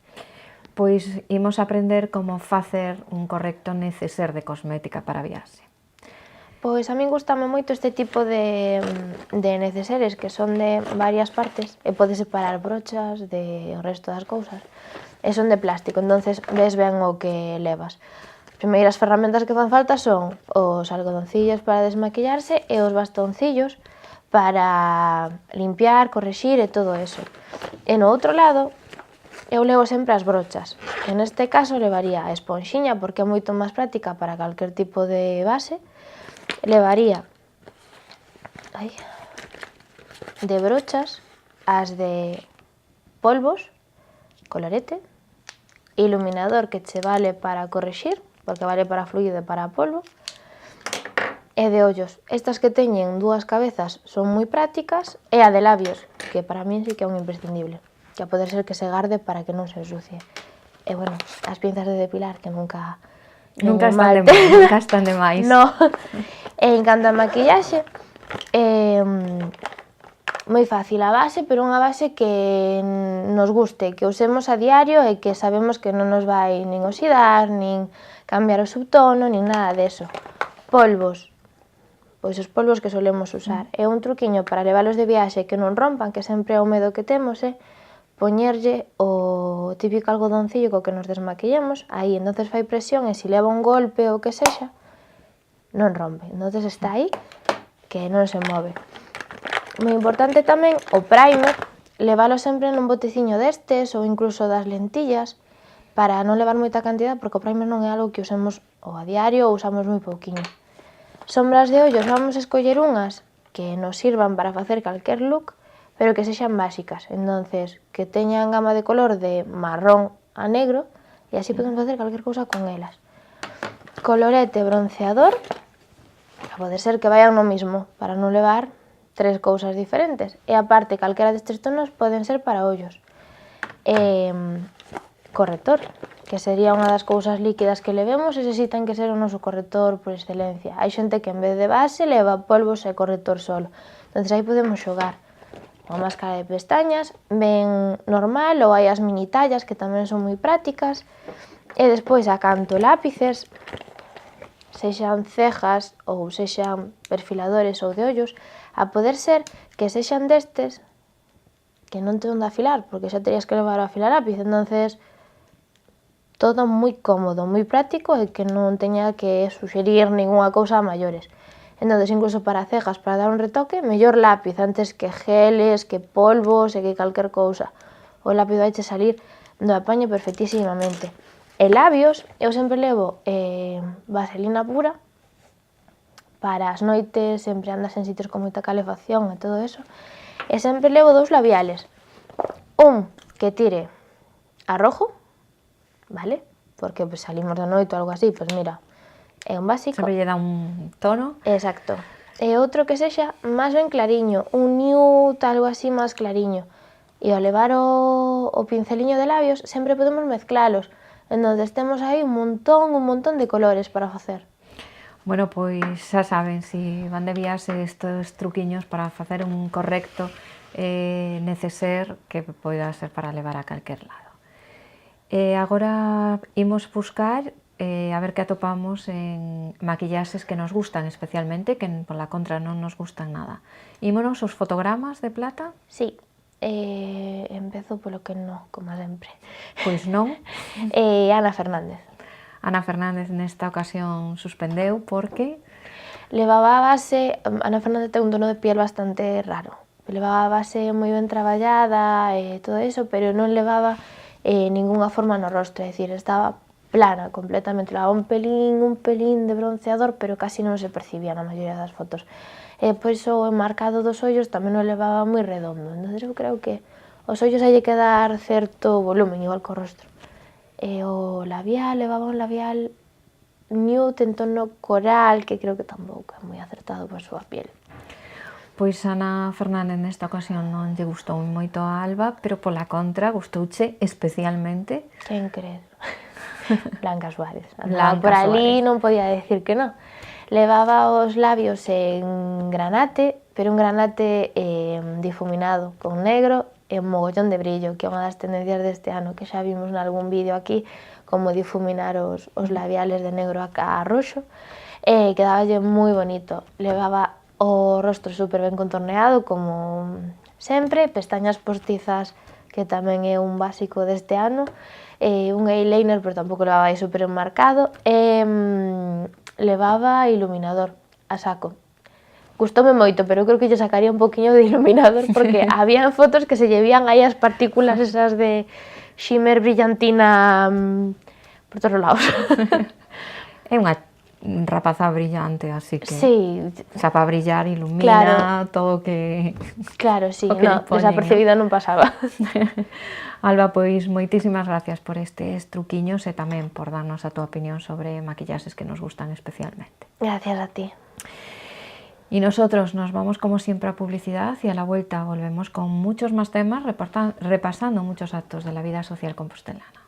Pois imos aprender como facer un correcto neceser de cosmética para viaxe. Pois a min gustame moito este tipo de neceseres que son de varias partes e podes separar brochas de o resto das cousas e son de plástico, entonces ves ben o que levas. As primeiras ferramentas que fan falta son os algodoncillos para desmaquillarse e os bastoncillos para limpiar, correxir e todo eso. E no outro lado, eu levo sempre as brochas. En este caso levaría a esponxiña porque é moito máis práctica para calquer tipo de base. Levaría de brochas as de polvos, colorete, iluminador que che vale para correxir, porque vale para fluido e para polvo, e de ollos. Estas que teñen dúas cabezas son moi prácticas, e a de labios, que para min sí que é un imprescindible, que a poder ser que se garde para que non se ensucie. E bueno, as pinzas de depilar que nunca están de máis. No. E en canto a maquillaxe, moi fácil a base, pero unha base que nos guste, que usemos a diario e que sabemos que non nos vai nin oxidar, nin cambiar o subtono, nin nada deso. Polvos, pois os polvos que solemos usar. E un truquiño para leválos de viaxe que non rompan, que sempre é o medo que temos, é poñerlle o típico algodoncillo co que nos desmaquillemos, aí entonces fai presión e se leva un golpe ou que sexa, non rompe. Entonces está aí que non se move. Moi importante tamén o primer, leválo sempre nun boteciño destes ou incluso das lentillas para non levar moita cantidad porque o primer non é algo que usemos ou a diario ou usamos moi pouquiño. Sombras de ollos, vamos a escoller unhas que nos sirvan para facer calquer look, pero que sexan básicas. Entonces, que teñan gama de color de marrón a negro e así podemos facer calquer cousa con elas. Colorete, bronceador, a poder ser que vayan no mismo, para non levar tres cousas diferentes. E aparte, calquera destes tonos poden ser para ollos. Corrector, que sería unha das cousas líquidas que levemos e necesitan que ser o noso corrector por excelencia. Hai xente que en vez de base leva polvos e corrector solo. Entonces aí podemos xogar. Unha máscara de pestañas, ben normal, ou hai as mini tallas que tamén son moi prácticas. E despois, a canto lápices, sexan cejas ou sexan perfiladores ou de ollos, a poder ser que sexan destes que non te onde afilar, porque xa terías que levar a afilar lápiz, entonces todo moi cómodo, moi práctico e que non teña que suxerir ninguna cousa a maiores. Entonces, incluso para cejas, para dar un retoque, mellor lápiz antes que geles, que polvos e que calquer cousa. O lápiz vai che salir do apaño perfectísimamente. E labios, eu sempre levo vaselina pura para as noites, sempre andas en sitios con moita calefacción e todo eso. E sempre levo dous labiales. Un que tire a rojo, vale? Porque pues, salimos de noite ou algo así, pues mira, é un básico. Sempre lle dá un tono. Exacto. E outro que sexa máis ben clariño, un nude, algo así máis clariño. E ao levar o pinceliño de labios, sempre podemos mezclalos. Entonces temos aí un montón de colores para facer. Bueno, pois xa saben, se van de viaxe estes truquiños para facer un correcto neceser que poida ser para levar a calquer lado. Agora imos buscar a ver que atopamos en maquillaxes que nos gustan especialmente, que pola contra non nos gustan nada. Ímonos os fotogramas de plata? Sí, empezo polo que non, como sempre. Pois non. Ana Fernández. Ana Fernández nesta ocasión suspendeu porque levaba a base, Ana Fernández ten un tono de piel bastante raro. Levaba a base moi ben traballada e todo eso, pero non levaba ningunha forma no rostro, é dicir, estaba plana completamente, levaba un pelín de bronceador, pero casi non se percibía na maioría das fotos. Pois o enmarcado dos ollos tamén o levaba moi redondo, entón eu creo que os ollos hai que dar certo volumen, igual co rostro. E o labial, levaba un labial nude en tono coral, que creo que tampouco é moi acertado para a súa piel. Pois Ana Fernández nesta ocasión non lle gustou moito a Alba, pero pola contra gustouche especialmente. Quen credo? Blanca Suárez. Blanca Por ali Suárez. non podía decir que non. Levaba os labios en granate, pero un granate difuminado con negro e un mogollón de brillo, que é unha das tendencias deste ano, que xa vimos nalgún vídeo aquí, como difuminar os labiales de negro a roxo, e quedaballe moi bonito. Levaba o rostro super ben contorneado, como sempre, pestañas postizas, que tamén é un básico deste ano, un eyeliner, pero tampouco levaba aí super enmarcado, e levaba iluminador a saco. Gustoume moito, pero creo que lle sacaría un poquinho de iluminador, porque había fotos que se lle vían aí as partículas esas de shimmer brillantina por todos lados. É unha rapaza brillante, así que Sí, xa para brillar ilumina Claro. todo o que... claro, sí, O que lle no, poñen, desapercibida non pasaba. Alba, pois moitísimas gracias por estes truquiños e tamén por darnos a túa opinión sobre maquillaxes que nos gustan especialmente. Gracias a ti. Y nosotros nos vamos como siempre a publicidad y a la vuelta volvemos con muchos más temas repasando muchos actos de la vida social compostelana.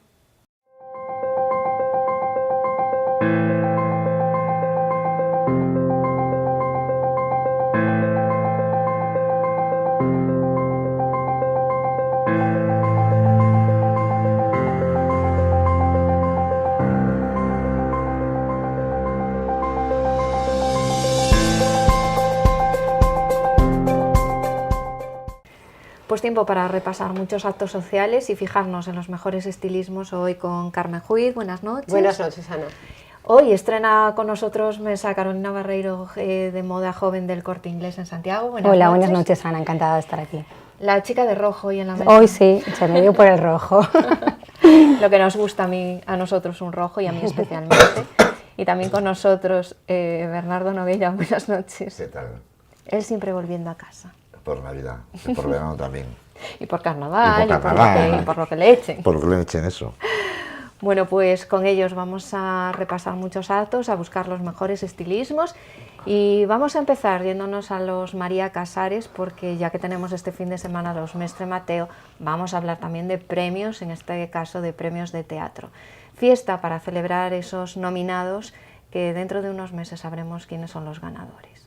Pues tiempo para repasar muchos actos sociales y fijarnos en los mejores estilismos hoy con Carmen Juiz. Buenas noches. Buenas noches, Ana. Hoy estrena con nosotros Mesa Carolina Barreiro, de moda joven del Corte Inglés en Santiago. Hola, buenas noches, Ana, encantada de estar aquí. La chica de rojo hoy en la mesa. Hoy sí, se me dio por el rojo. Lo que nos gusta a nosotros un rojo y a mí especialmente. Y también con nosotros Bernardo Novella. Buenas noches. ¿Qué tal? Él siempre volviendo a casa. Por Navidad, por verano también. Y por carnaval, Y por carnaval. y por lo que le echen. Por lo que le echen eso. Bueno, pues con ellos vamos a repasar muchos actos, a buscar los mejores estilismos y vamos a empezar yéndonos a los María Casares, porque ya que tenemos este fin de semana los Mestre Mateo, vamos a hablar también de premios, en este caso de premios de teatro. Fiesta para celebrar esos nominados, que dentro de unos meses sabremos quiénes son los ganadores.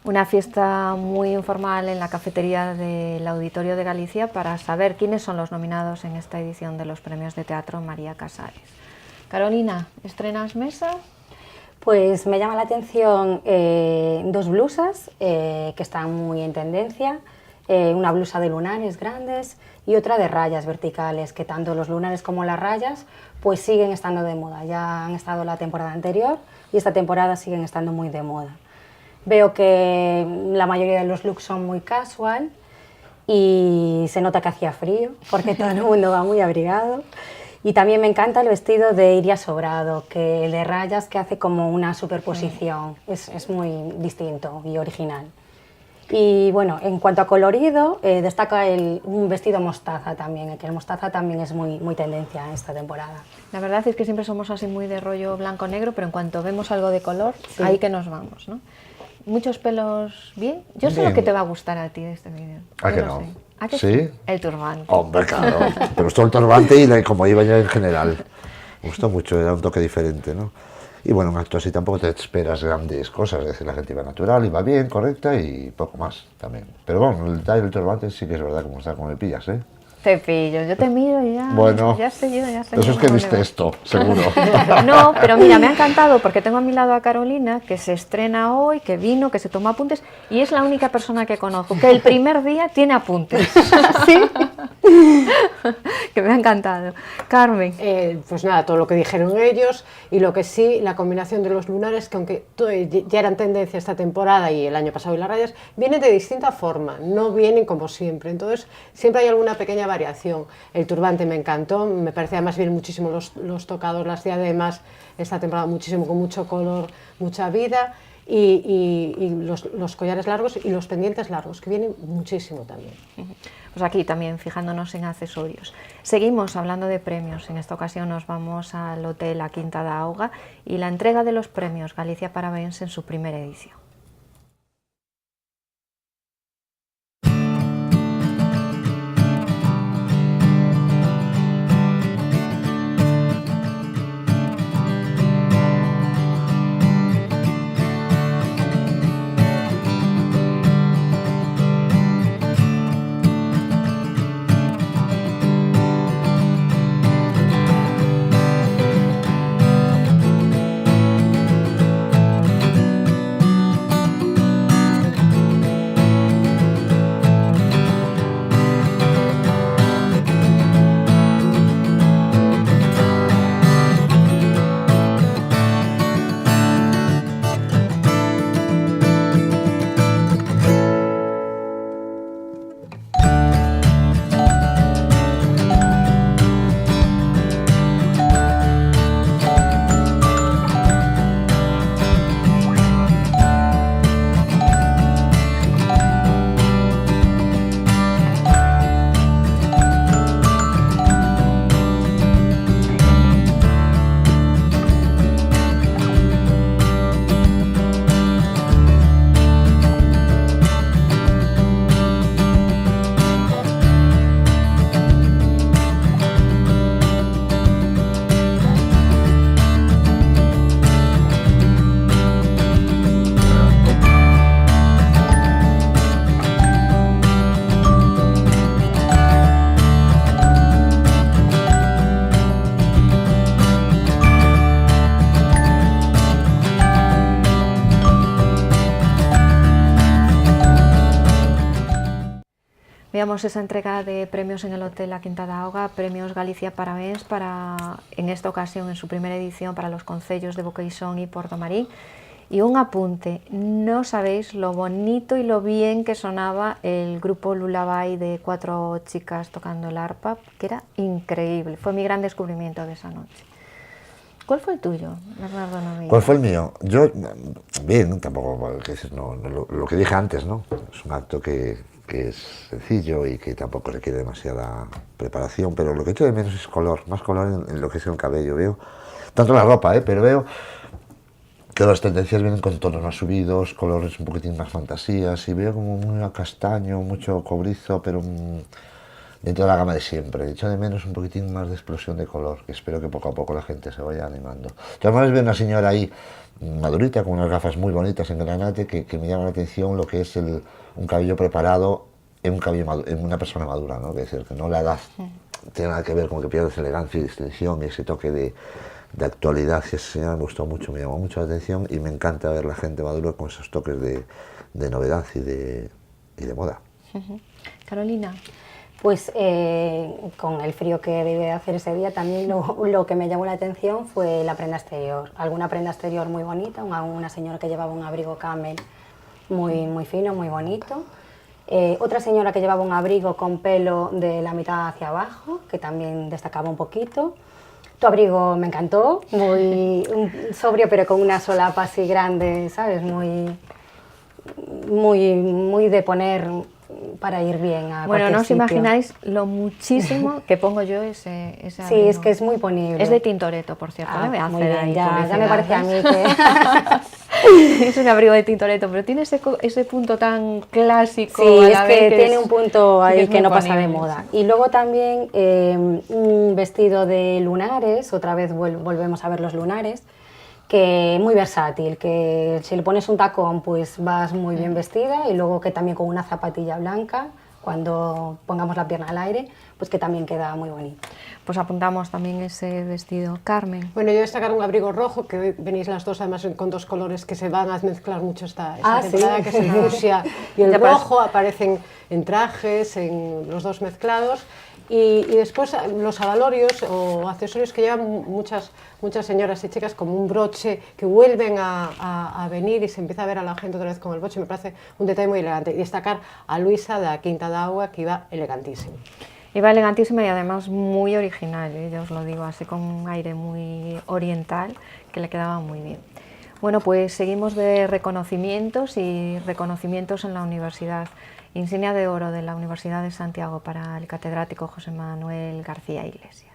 Una fiesta muy informal en la cafetería del Auditorio de Galicia para saber quiénes son los nominados en esta edición de los premios de teatro María Casares. Carolina, ¿estrenas mesa? Pues me llama la atención dos blusas que están muy en tendencia. Una blusa de lunares grandes y otra de rayas verticales, que tanto los lunares como las rayas pues siguen estando de moda. Ya han estado la temporada anterior y esta temporada siguen estando muy de moda. Veo que la mayoría de los looks son muy casual y se nota que hacía frío porque todo el mundo va muy abrigado. Y también me encanta el vestido de Iria Sobrado, que de rayas, que hace como una superposición. Es muy distinto y original. Y bueno, en cuanto a colorido, destaca un vestido mostaza también, que el mostaza también es muy tendencia en esta temporada. La verdad es que siempre somos así muy de rollo blanco-negro, pero en cuanto vemos algo de color, ahí que nos vamos, ¿no? Muchos pelos bien. Yo sé Bien. lo que te va a gustar a ti de este vídeo. ¿A Yo que lo no? sé. ¿A que ¿Sí? El turbante. Hombre, claro. Me gustó el turbante y como iba ya en general. Me gustó mucho, era un toque diferente, ¿no? Y bueno, un acto así tampoco te esperas grandes cosas, es decir, la gente iba natural, iba bien, correcta y poco más también. Pero bueno, el detalle del turbante sí que es verdad como me pillas, ¿eh? Te pillo, yo te miro y ya. Bueno, ya sé yo, ya sé eso yo es que cómo le viste va. esto, seguro. No, pero mira, me ha encantado porque tengo a mi lado a Carolina, que se estrena hoy, que vino, que se tomó apuntes, y es la única persona que conozco que el primer día tiene apuntes. ¿Sí? Que me ha encantado. Carmen. Pues nada, todo lo que dijeron ellos, y lo que sí, la combinación de los lunares, que aunque ya eran tendencia esta temporada y el año pasado y las rayas, vienen de distinta forma, no vienen como siempre, entonces siempre hay alguna pequeña variación. El turbante me encantó, me parece además bien muchísimo los tocados, las diademas, esta temporada muchísimo, con mucho color, mucha vida, y los collares largos y los pendientes largos, que vienen muchísimo también. Pues aquí también fijándonos en accesorios. Seguimos hablando de premios. En esta ocasión nos vamos al Hotel La Quinta da Auga y la entrega de los premios Galicia Parabéns en su primera edición. Veamos esa entrega de premios en el Hotel La Quinta da Auga, premios Galicia Parabéns para, en esta ocasión, en su primera edición, para los concellos de Boqueixón y Portomarín. Y un apunte, no sabéis lo bonito y lo bien que sonaba el grupo Lullaby de 4 chicas tocando el arpa, que era increíble, fue mi gran descubrimiento de esa noche. ¿Cuál fue el tuyo, Bernardo Novillo? ¿Cuál fue el mío? Yo, bien, tampoco, lo que dije antes, ¿no? Es un acto que es sencillo y que tampoco requiere demasiada preparación, pero lo que echo de menos es color, más color en lo que es el cabello. Veo, tanto la ropa, pero veo que las tendencias vienen con tonos más subidos, colores un poquitín más fantasías, y veo como muy castaño, mucho cobrizo, pero dentro de la gama de siempre. Echo de menos un poquitín más de explosión de color, que espero que poco a poco la gente se vaya animando. Yo además veo una señora ahí, madurita, con unas gafas muy bonitas en granate, que me llama la atención lo que es un cabello preparado en, en una persona madura, ¿no? Es decir, que no la edad tiene nada que ver con que pierdes elegancia y distinción y ese toque de actualidad, y esa señora me gustó mucho, me llamó mucho la atención y me encanta ver la gente madura con esos toques de novedad y de moda. Carolina. Pues con el frío que debe de hacer ese día, también lo que me llamó la atención fue la prenda exterior. Alguna prenda exterior muy bonita, una señora que llevaba un abrigo camel muy fino, muy bonito. Otra señora que llevaba un abrigo con pelo de la mitad hacia abajo, que también destacaba un poquito. Tu abrigo me encantó, muy sobrio, pero con una solapa así grande, ¿sabes? Muy de poner para ir bien a Bueno, no os sitio. imagináis lo muchísimo que pongo yo ese Sí, abrigo. es que es muy ponible. Es de Tintoretto, por cierto. Ah, Le voy a muy hacer bien, ahí ya me publicidad, parece a ¿ves? mí que... Es un abrigo de Tintoretto, pero tiene ese punto tan clásico. Sí, a es la que vez tiene un punto sí ahí es que muy no pasa de ponible, moda. sí. Y luego también un vestido de lunares, otra vez volvemos a ver los lunares, que muy versátil, que si le pones un tacón pues vas muy bien vestida, y luego que también con una zapatilla blanca, cuando pongamos la pierna al aire, pues que también queda muy bonito. Pues apuntamos también ese vestido. Carmen. Bueno, yo destacar un abrigo rojo, que hoy venís las dos además con dos colores que se van a mezclar mucho esta ¿sí? temporada, que es el fucsia y el Ya rojo, aparecen en trajes, en los dos mezclados. Y después los abalorios o accesorios que llevan muchas señoras y chicas, como un broche, que vuelven a venir y se empieza a ver a la gente otra vez con el broche, me parece un detalle muy elegante. Y destacar a Luisa de la Quinta d'Agua, que iba elegantísima. Iba elegantísima y además muy original, ya os lo digo, así con un aire muy oriental que le quedaba muy bien. Bueno, pues seguimos de reconocimientos y reconocimientos en la universidad. Insignia de oro de la Universidad de Santiago para el catedrático José Manuel García Iglesias.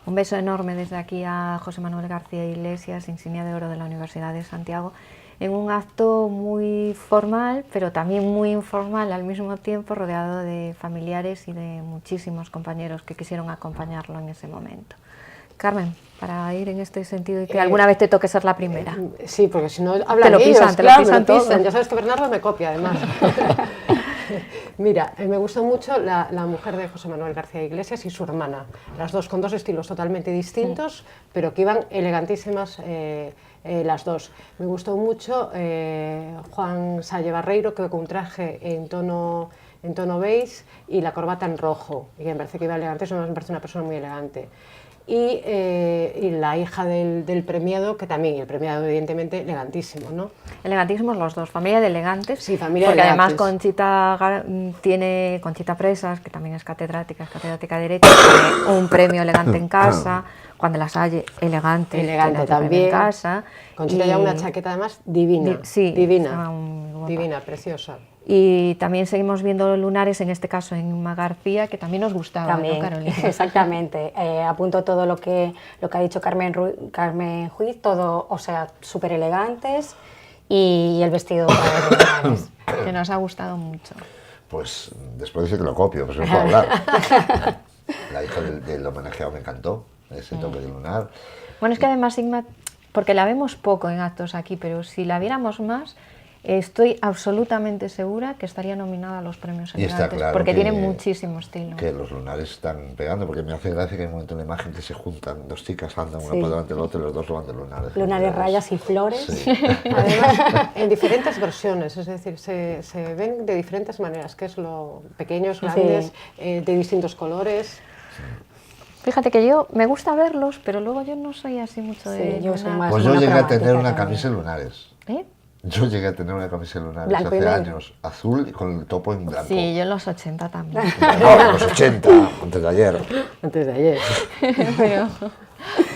Un beso enorme desde aquí a José Manuel García Iglesias, insignia de oro de la Universidad de Santiago, en un acto muy formal, pero también muy informal al mismo tiempo, rodeado de familiares y de muchísimos compañeros que quisieron acompañarlo en ese momento. Carmen, para ir en este sentido y que alguna vez te toque ser la primera. Sí, porque si no hablan lo pisan, ellos, te lo claro, pisan me lo todo. pisan. Ya sabes que Bernardo me copia, además. Mira, me gustó mucho la mujer de José Manuel García Iglesias y su hermana, las dos con dos estilos totalmente distintos, pero que iban elegantísimas las dos. Me gustó mucho Juan Salle Barreiro, que con un traje en tono beige y la corbata en rojo, y me parece que iba elegantísima, me parece una persona muy elegante. Y la hija del premiado, que también, el premiado evidentemente elegantísimo, ¿no? Elegantísimos los dos, familia de elegantes, Sí, familia porque de además elegantes. tiene Conchita Presas, que también es catedrática de Derecho, tiene un premio elegante en casa, Juan de la Salle, elegante tiene otro premio también. en casa. Conchita y- lleva una chaqueta además divina, sí, divina, estaba muy guapa. divina, preciosa. Y también seguimos viendo lunares, en este caso en Inma García, que también nos gustaba, También, ¿no, Carolina? exactamente. Apunto todo lo que ha dicho Carmen Juiz, todo, o sea, súper elegantes, y el vestido otra vez de lunares. Que nos ha gustado mucho. Pues después dice que lo copio, pues no puedo hablar. La hija del homenajeado me encantó, ese toque de lunar. Bueno, es que además Inma, porque la vemos poco en actos aquí, pero si la viéramos más, estoy absolutamente segura que estaría nominada a los premios Y está Elegantes, claro porque que- tiene muchísimo estilo. Que los lunares están pegando, porque me hace gracia que hay un momento en la imagen que se juntan dos chicas, andan una Sí. por delante de la otra y los dos van de lunares. Lunares, Entonces, rayas y flores. sí. Además, en diferentes versiones, es decir, se ven de diferentes maneras, que es lo pequeños, grandes, de distintos colores. Fíjate que yo me gusta verlos, pero luego yo no soy así mucho de... Sí, yo soy lunar. más Pues yo llegué a tener monocromática una también. camisa de lunares. ¿Eh? Yo llegué a tener una camisa de lunares Blanco y hace negro. años, azul y con el topo en blanco. Sí, yo en los 80 también. No, en los 80, antes de ayer. Antes de ayer. Pero-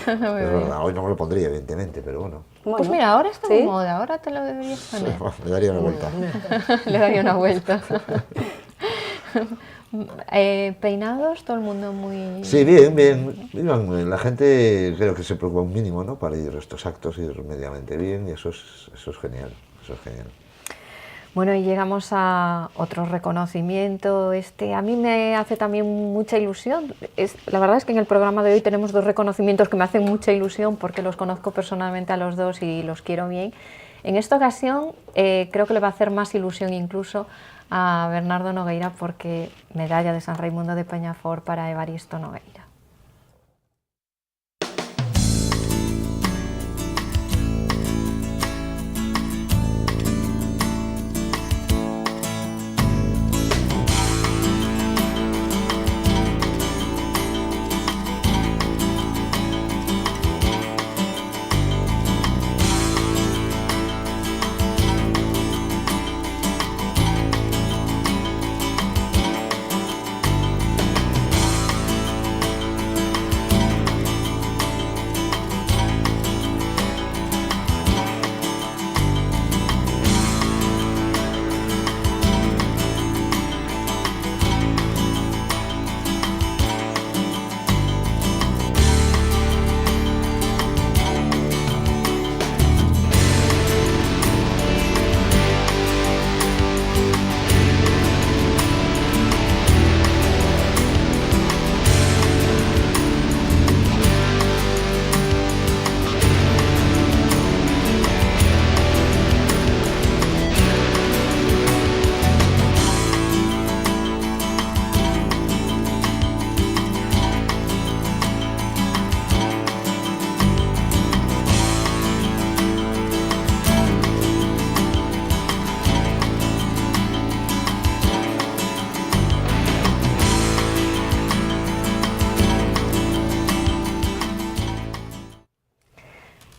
Es verdad, hoy no me lo pondría, evidentemente, pero bueno, Bueno, Pues mira, ahora está ¿sí? de moda, ahora te lo deberías poner. me daría una vuelta. Le daría una vuelta. Peinados, todo el mundo muy... Sí, bien, bien. Miran, la gente creo que se preocupa un mínimo, ¿no? Para ir a estos actos, ir medianamente bien, y eso es genial, eso es genial. Bueno, y llegamos a otro reconocimiento. A mí me hace también mucha ilusión. La verdad es que en el programa de hoy tenemos dos reconocimientos que me hacen mucha ilusión porque los conozco personalmente a los dos y los quiero bien. En esta ocasión creo que le va a hacer más ilusión incluso a Bernardo Nogueira porque medalla de San Raimundo de Peñafort para Evaristo Nogueira.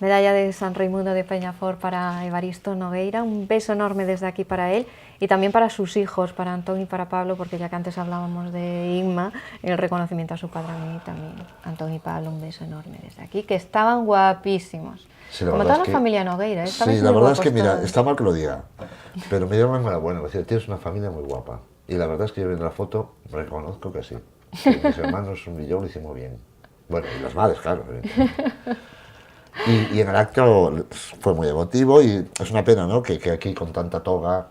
Medalla de San Raimundo de Peñafort para Evaristo Nogueira, un beso enorme desde aquí para él y también para sus hijos, para Antón y para Pablo, porque ya que antes hablábamos de Inma, el reconocimiento a su padre, a mí también, Antón y Pablo, un beso enorme desde aquí, que estaban guapísimos, Sí, la como verdad toda es la que- familia Nogueira. Sí, estabais la muy verdad es que, guapos mira, todos. está mal que lo diga, pero me dieron enhorabuena, es decir, tienes una familia muy guapa. Y la verdad es que yo viendo la foto reconozco que sí. Que mis hermanos y yo lo hicimos bien. Bueno, y las madres, claro. Y en el acto fue muy emotivo y es una pena, ¿no? Que aquí con tanta toga...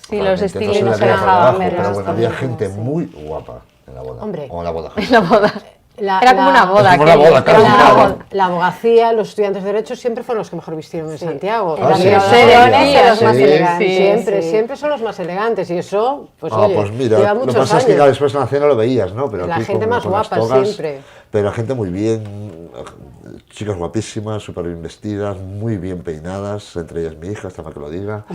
Sí, los realmente estilos se no le se veía por dejaban debajo, ver pero los bueno, había estilismos, gente sí. muy guapa en la boda. Hombre. O en la boda. La boda. Era como una boda. Es como una aquello, boda, era claro, como una claro. boda. La abogacía, los estudiantes de Derecho siempre fueron los que mejor vistieron en Santiago. Ah, Las sí, sesiones sí, de los más sí. elegantes. Siempre, sí. siempre son los más elegantes y eso, pues Ah, oye, pues mira, lleva lo que muchos pasa es que claro, años. después en la cena lo veías, ¿no? Pero La aquí gente con- más con las guapa togas, siempre. Pero la gente muy bien, chicas guapísimas, súper bien vestidas, muy bien peinadas, entre ellas mi hija, hasta más que lo diga.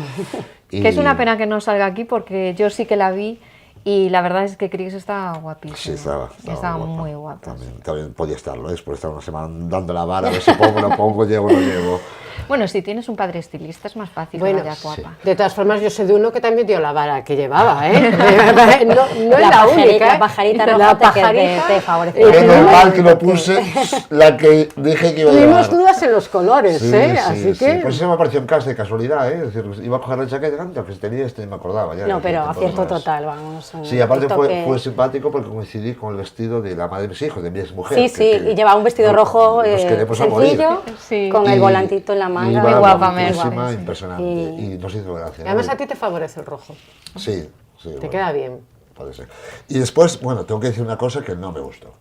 Y- Que es una pena que no salga aquí porque yo sí que la vi y la verdad es que Chris estaba guapísimo. Sí, estaba guapa. muy guapa. También podía estarlo, es por estar una semana dando la vara, a ver si pongo, no pongo, llego, no llego. Bueno, si tienes un padre estilista es más fácil Bueno, que vaya guapa. De todas formas, yo sé de uno que también dio la vara que llevaba, ¿eh? No es la única. La pajarita roja La te- pajarita, te favorece. Menos tuvimos- mal que lo puse la que dije que iba a Tuvimos llevar. dudas en los colores, Sí, ¿eh? sí, Así sí. que... Pues eso me apareció en casa de casualidad, ¿eh? Es decir, iba a coger la chaqueta, aunque tenía y me acordaba ya. No, de pero tiempo acierto atrás. total, vamos. un Sí, aparte TikTok fue simpático porque coincidí con el vestido de la madre de mis hijos, de mi exmujer. Sí, sí, y llevaba un vestido rojo nos queremos a morir. sencillo, Sí. con el Y- volantito en la manga. iba Muy guapa, guapísima, Mercedes, sí. impresionante. Y- Y nos hizo gracia. Además ¿no? a ti te favorece el rojo, Sí, sí. te bueno, queda bien. puede ser. Y después, bueno, tengo que decir una cosa que no me gustó.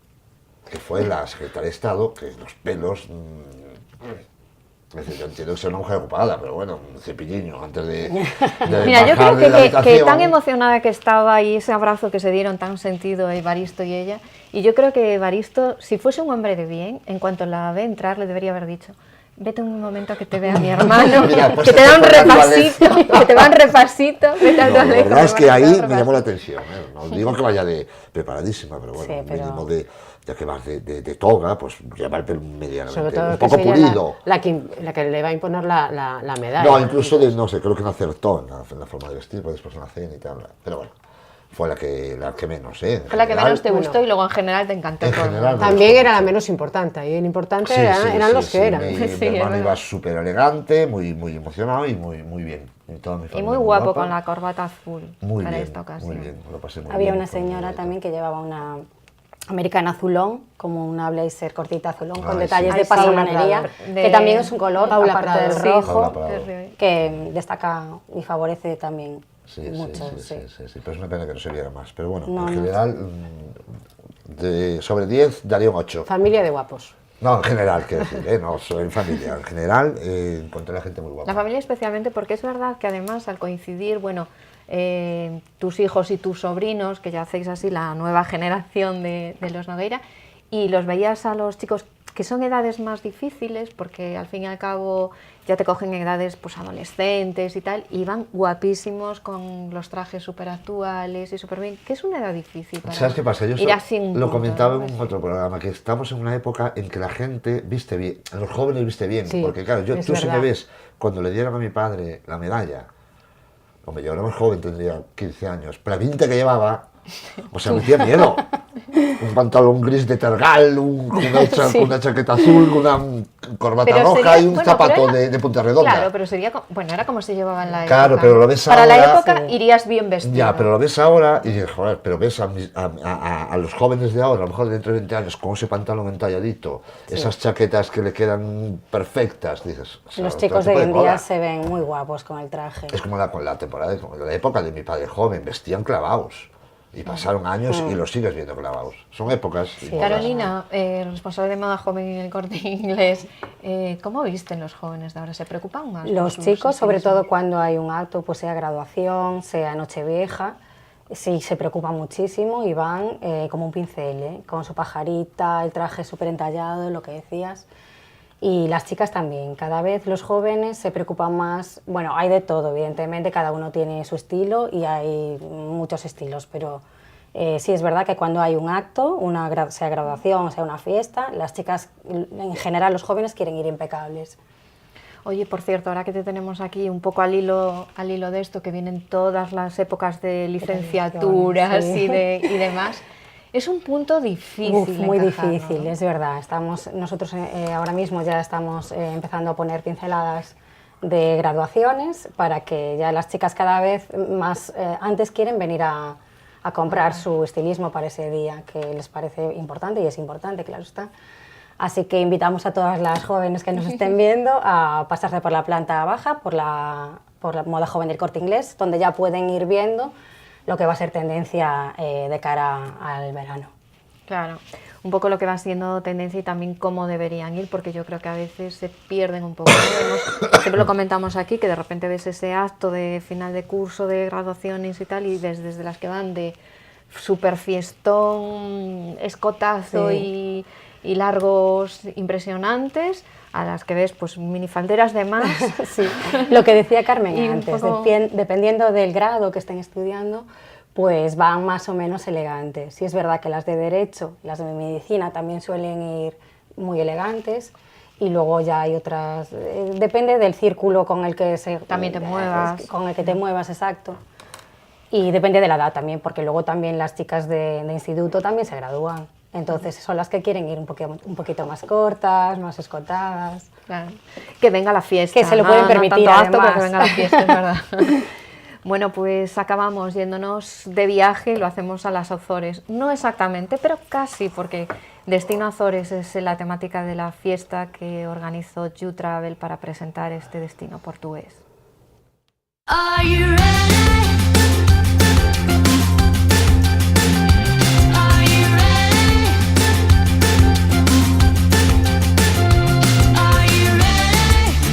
Que fue la secretaria de Estado, que los pelos... Es decir, yo entiendo que sea una mujer ocupada, pero bueno, un cepilliño antes de Mira, yo bajar creo de la que habitación. tan emocionada que estaba y ese abrazo que se dieron tan sentido Evaristo y ella, y yo creo que Evaristo, si fuese un hombre de bien, en cuanto la ve entrar, le debería haber dicho: vete un momento que te vea mi hermano, Mira, pues que te da un con la repasito, que te va un repasito, vete al No, la toilet, verdad es me que va a dar ahí un me llamó la repasito. atención. No digo que vaya de preparadísima, pero bueno, Sí, pero- mínimo ya que vas de toga, pues llevar el pelo medianamente, Sobre todo un que poco es ella pulido. la que le va a imponer la medalla. No, incluso no sé, creo que no acertó en la forma de vestir, porque después en la cena y tal. Pero bueno, fue la que menos, ¿eh? En Fue la que general, menos te bueno. gustó y luego en general te encantó. En todo el general, mundo. También era la menos importante, y el importante Sí, sí, eran sí, los sí, que eran. Mi Sí, es hermano verdad. iba súper elegante, muy emocionado y muy bien. Y, toda mi Y familia muy guapo guapa. con la corbata azul Muy para bien, esta ocasión. muy bien, lo pasé muy Había bien. una fue muy señora bonito. también que llevaba una americana azulón, como una blazer cortita azulón, con Ay, detalles sí. de Ay, sí, pasamanería, Paula Prado. que también es un color, Paula aparte Prado, del sí. rojo, Paula Prado. que destaca y favorece también Sí, mucho. sí, pero es una pena que no se viera más. Pero bueno, No, en no. general, sobre 10 daría un 8. Familia de guapos. No, en general, quiero decir, no soy en familia. En general, encontré a la gente muy guapa. La familia especialmente porque es verdad que además al coincidir, bueno, tus hijos y tus sobrinos, que ya hacéis así la nueva generación de los Nogueira, y los veías a los chicos que son edades más difíciles, porque al fin y al cabo ya te cogen edades pues adolescentes y tal, y van guapísimos con los trajes súper actuales y súper bien, que es una edad difícil para ¿Sabes qué pasa? Yo ir así un lo punto, comentaba ¿no? en un otro programa, que estamos en una época en que la gente viste bien, los jóvenes viste bien, Sí, porque claro, es tú si me verdad. ves, cuando le dieron a mi padre la medalla, hombre, yo era más joven, tendría 15 años, pero la pinta que llevaba, o sea, me metía miedo. Un pantalón gris de tergal, con una chaqueta azul, con una corbata Pero roja sería- y un bueno, zapato pero era- de punta redonda. Claro, pero sería, bueno, era como se llevaba en la época. Claro, pero lo ves Para la ahora- época irías bien vestido. Ya, pero lo ves ahora y dices, joder, pero ves a los jóvenes de ahora, a lo mejor de dentro de 20 años, con ese pantalón entalladito, esas chaquetas que le quedan perfectas, dices... o sea, Los otro chicos de tipo hoy en día moda. se ven muy guapos con el traje. Es como la temporada, como la época de mi padre joven, vestían clavados. Y pasaron años y los sigues viendo clavados. Son épocas. y modas. Carolina, responsable de moda joven en el Corte Inglés, ¿cómo visten los jóvenes de ahora? ¿Se preocupan más? Los por su chicos, sobre estilismo? todo cuando hay un acto, pues sea graduación, sea Nochevieja, sí se preocupan muchísimo y van como un pincel, con su pajarita, el traje súper entallado, lo que decías. Y las chicas también, cada vez los jóvenes se preocupan más, bueno, hay de todo, evidentemente, cada uno tiene su estilo y hay muchos estilos, pero sí es verdad que cuando hay un acto, sea graduación, sea una fiesta, las chicas, en general los jóvenes quieren ir impecables. Oye, por cierto, ahora que te tenemos aquí un poco al hilo de esto, que vienen todas las épocas de licenciaturas sí. y demás, es un punto difícil. Uf, muy encajarlo, difícil, ¿no? es verdad. Nosotros ahora mismo ya estamos empezando a poner pinceladas de graduaciones para que ya las chicas cada vez más antes quieren venir a comprar su estilismo para ese día, que les parece importante y es importante, claro está. Así que invitamos a todas las jóvenes que nos estén viendo a pasarse por la planta baja, por la moda joven del Corte Inglés, donde ya pueden ir viendo lo que va a ser tendencia de cara al verano. Claro, un poco lo que va siendo tendencia y también cómo deberían ir, porque yo creo que a veces se pierden un poco. ¿No? Siempre lo comentamos aquí, que de repente ves ese acto de final de curso, de graduaciones y tal, y desde las que van de super fiestón, escotazo Sí. y largos impresionantes, a las que ves pues minifalderas de más. Sí, lo que decía Carmen Y un antes, poco- dependiendo del grado que estén estudiando, pues van más o menos elegantes. Sí es verdad que las de Derecho, las de Medicina también suelen ir muy elegantes, y luego ya hay otras, depende del círculo con el que También te muevas. con el que te muevas, exacto. Y depende de la edad también, porque luego también las chicas de instituto también se gradúan. Entonces son las que quieren ir un poquito más cortas, más escotadas. Claro. Que venga la fiesta. Que se lo pueden permitir, No tanto acto, pero además. que venga la fiesta, es verdad. Bueno, pues acabamos yéndonos de viaje y lo hacemos a las Azores. No exactamente, pero casi, porque Destino Azores es la temática de la fiesta que organizó You Travel para presentar este destino portugués. Are you ready? Are you ready? Are you ready?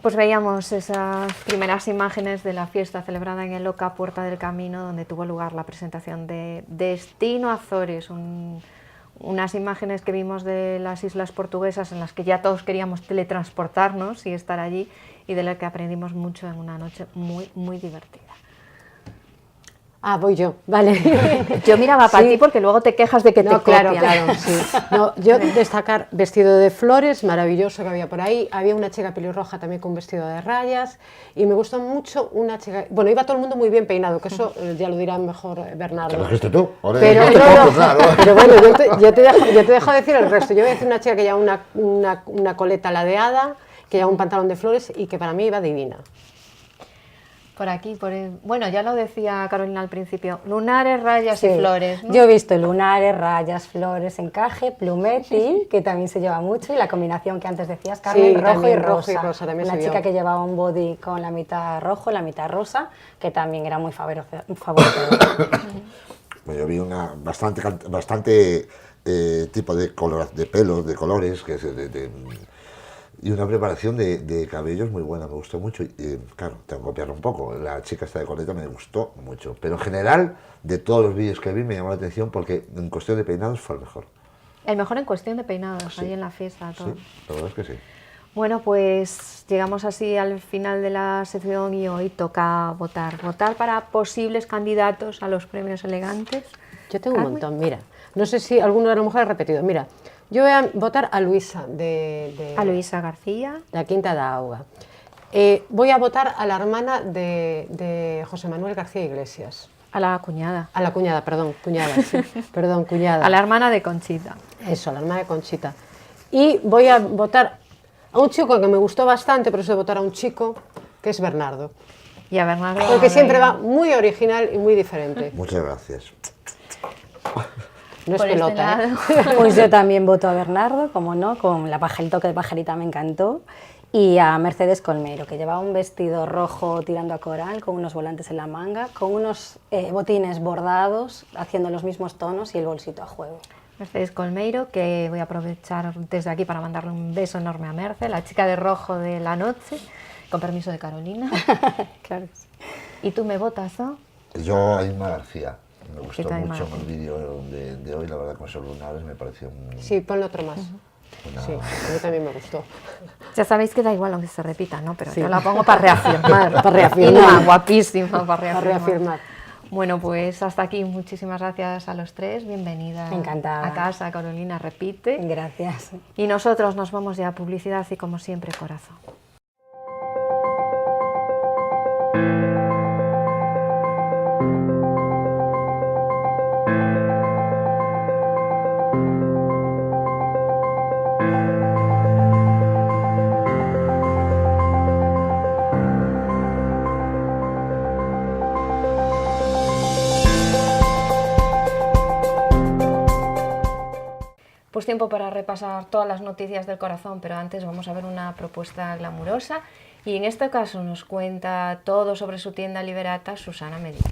Pues veíamos esas primeras imágenes de la fiesta celebrada en el Oca Puerta del Camino, donde tuvo lugar la presentación de Destino Azores, unas imágenes que vimos de las islas portuguesas en las que ya todos queríamos teletransportarnos y estar allí, y de las que aprendimos mucho en una noche muy, muy divertida. Ah, voy yo, vale. Yo miraba para Sí. ti porque luego te quejas de que te No, claro, copian. claro, sí. No, yo destacar vestido de flores, maravilloso que había por ahí. Había una chica pelirroja también con vestido de rayas. Y me gustó mucho una chica... Bueno, iba todo el mundo muy bien peinado, que eso ya lo dirá mejor Bernardo. ¿Te lo dijiste tú? Ole, Pero, no te no, puedo no, juzgar, ¿no? pero bueno, yo te dejo decir el resto. Yo voy a decir una chica que lleva una coleta ladeada, que lleva un pantalón de flores y que para mí iba divina. Por aquí, bueno, ya lo decía Carolina al principio, lunares, rayas y Sí. flores, ¿no? Yo he visto lunares, rayas, flores, encaje, plumetti, que también se lleva mucho, y la combinación que antes decías, Carmen, Sí, rojo y también rojo rosa. y rosa también Una se chica vio. que llevaba un body con la mitad rojo, la mitad rosa, que también era muy favorecedor. Pues yo vi una bastante tipo de color, de pelos, de colores, y una preparación de cabellos muy buena, me gustó mucho. Y claro, tengo que copiarlo un poco. La chica esta de coleta me gustó mucho. Pero en general, de todos los vídeos que vi, me llamó la atención porque en cuestión de peinados fue el mejor. El mejor en cuestión de peinados, Sí. ahí en la fiesta, todo. Sí, la verdad es que sí. Bueno, pues llegamos así al final de la sección y hoy toca votar. Votar para posibles candidatos a los premios elegantes. Yo tengo un Carmen. montón, mira. No sé si alguno de las mujeres ha repetido. Mira, yo voy a votar a Luisa A Luisa García. la Quinta da Auga. Voy a votar a la hermana de José Manuel García Iglesias. A la cuñada. A la cuñada, sí. Perdón, cuñada. A la hermana de Conchita. Eso, a la hermana de Conchita. Y voy a votar a un chico que me gustó bastante, pero eso de votar a un chico, que es Bernardo. Y a Bernardo. Porque siempre va Reina. muy original y muy diferente. Muchas gracias. No es Por este pelota, ¿eh? lado. Pues yo también voto a Bernardo, como no, con el toque de pajarita me encantó. Y a Mercedes Colmeiro, que llevaba un vestido rojo tirando a coral, con unos volantes en la manga, con unos botines bordados, haciendo los mismos tonos y el bolsito a juego. Mercedes Colmeiro, que voy a aprovechar desde aquí para mandarle un beso enorme a Merce, la chica de rojo de la noche, con permiso de Carolina. Claro que sí. ¿Y tú me votas, no? Yo a Inma García. Me gustó Inma mucho García. el vídeo de hoy, la verdad, con esos lunares me pareció Sí, ponle otro más. una... Sí, a mí también me gustó. Ya sabéis que da igual aunque se repita, ¿no? Pero yo la pongo para reafirmar. Para reafirmar. Inma, guapísima, para reafirmar. Para reafirmar. Bueno, pues hasta aquí. Muchísimas gracias a los tres. Bienvenida Encantada. a casa. Carolina repite. Gracias. Y nosotros nos vamos ya a publicidad y como siempre, corazón. Pues tiempo para repasar todas las noticias del corazón, pero antes vamos a ver una propuesta glamurosa y en este caso nos cuenta todo sobre su tienda Liberata Susana Medina.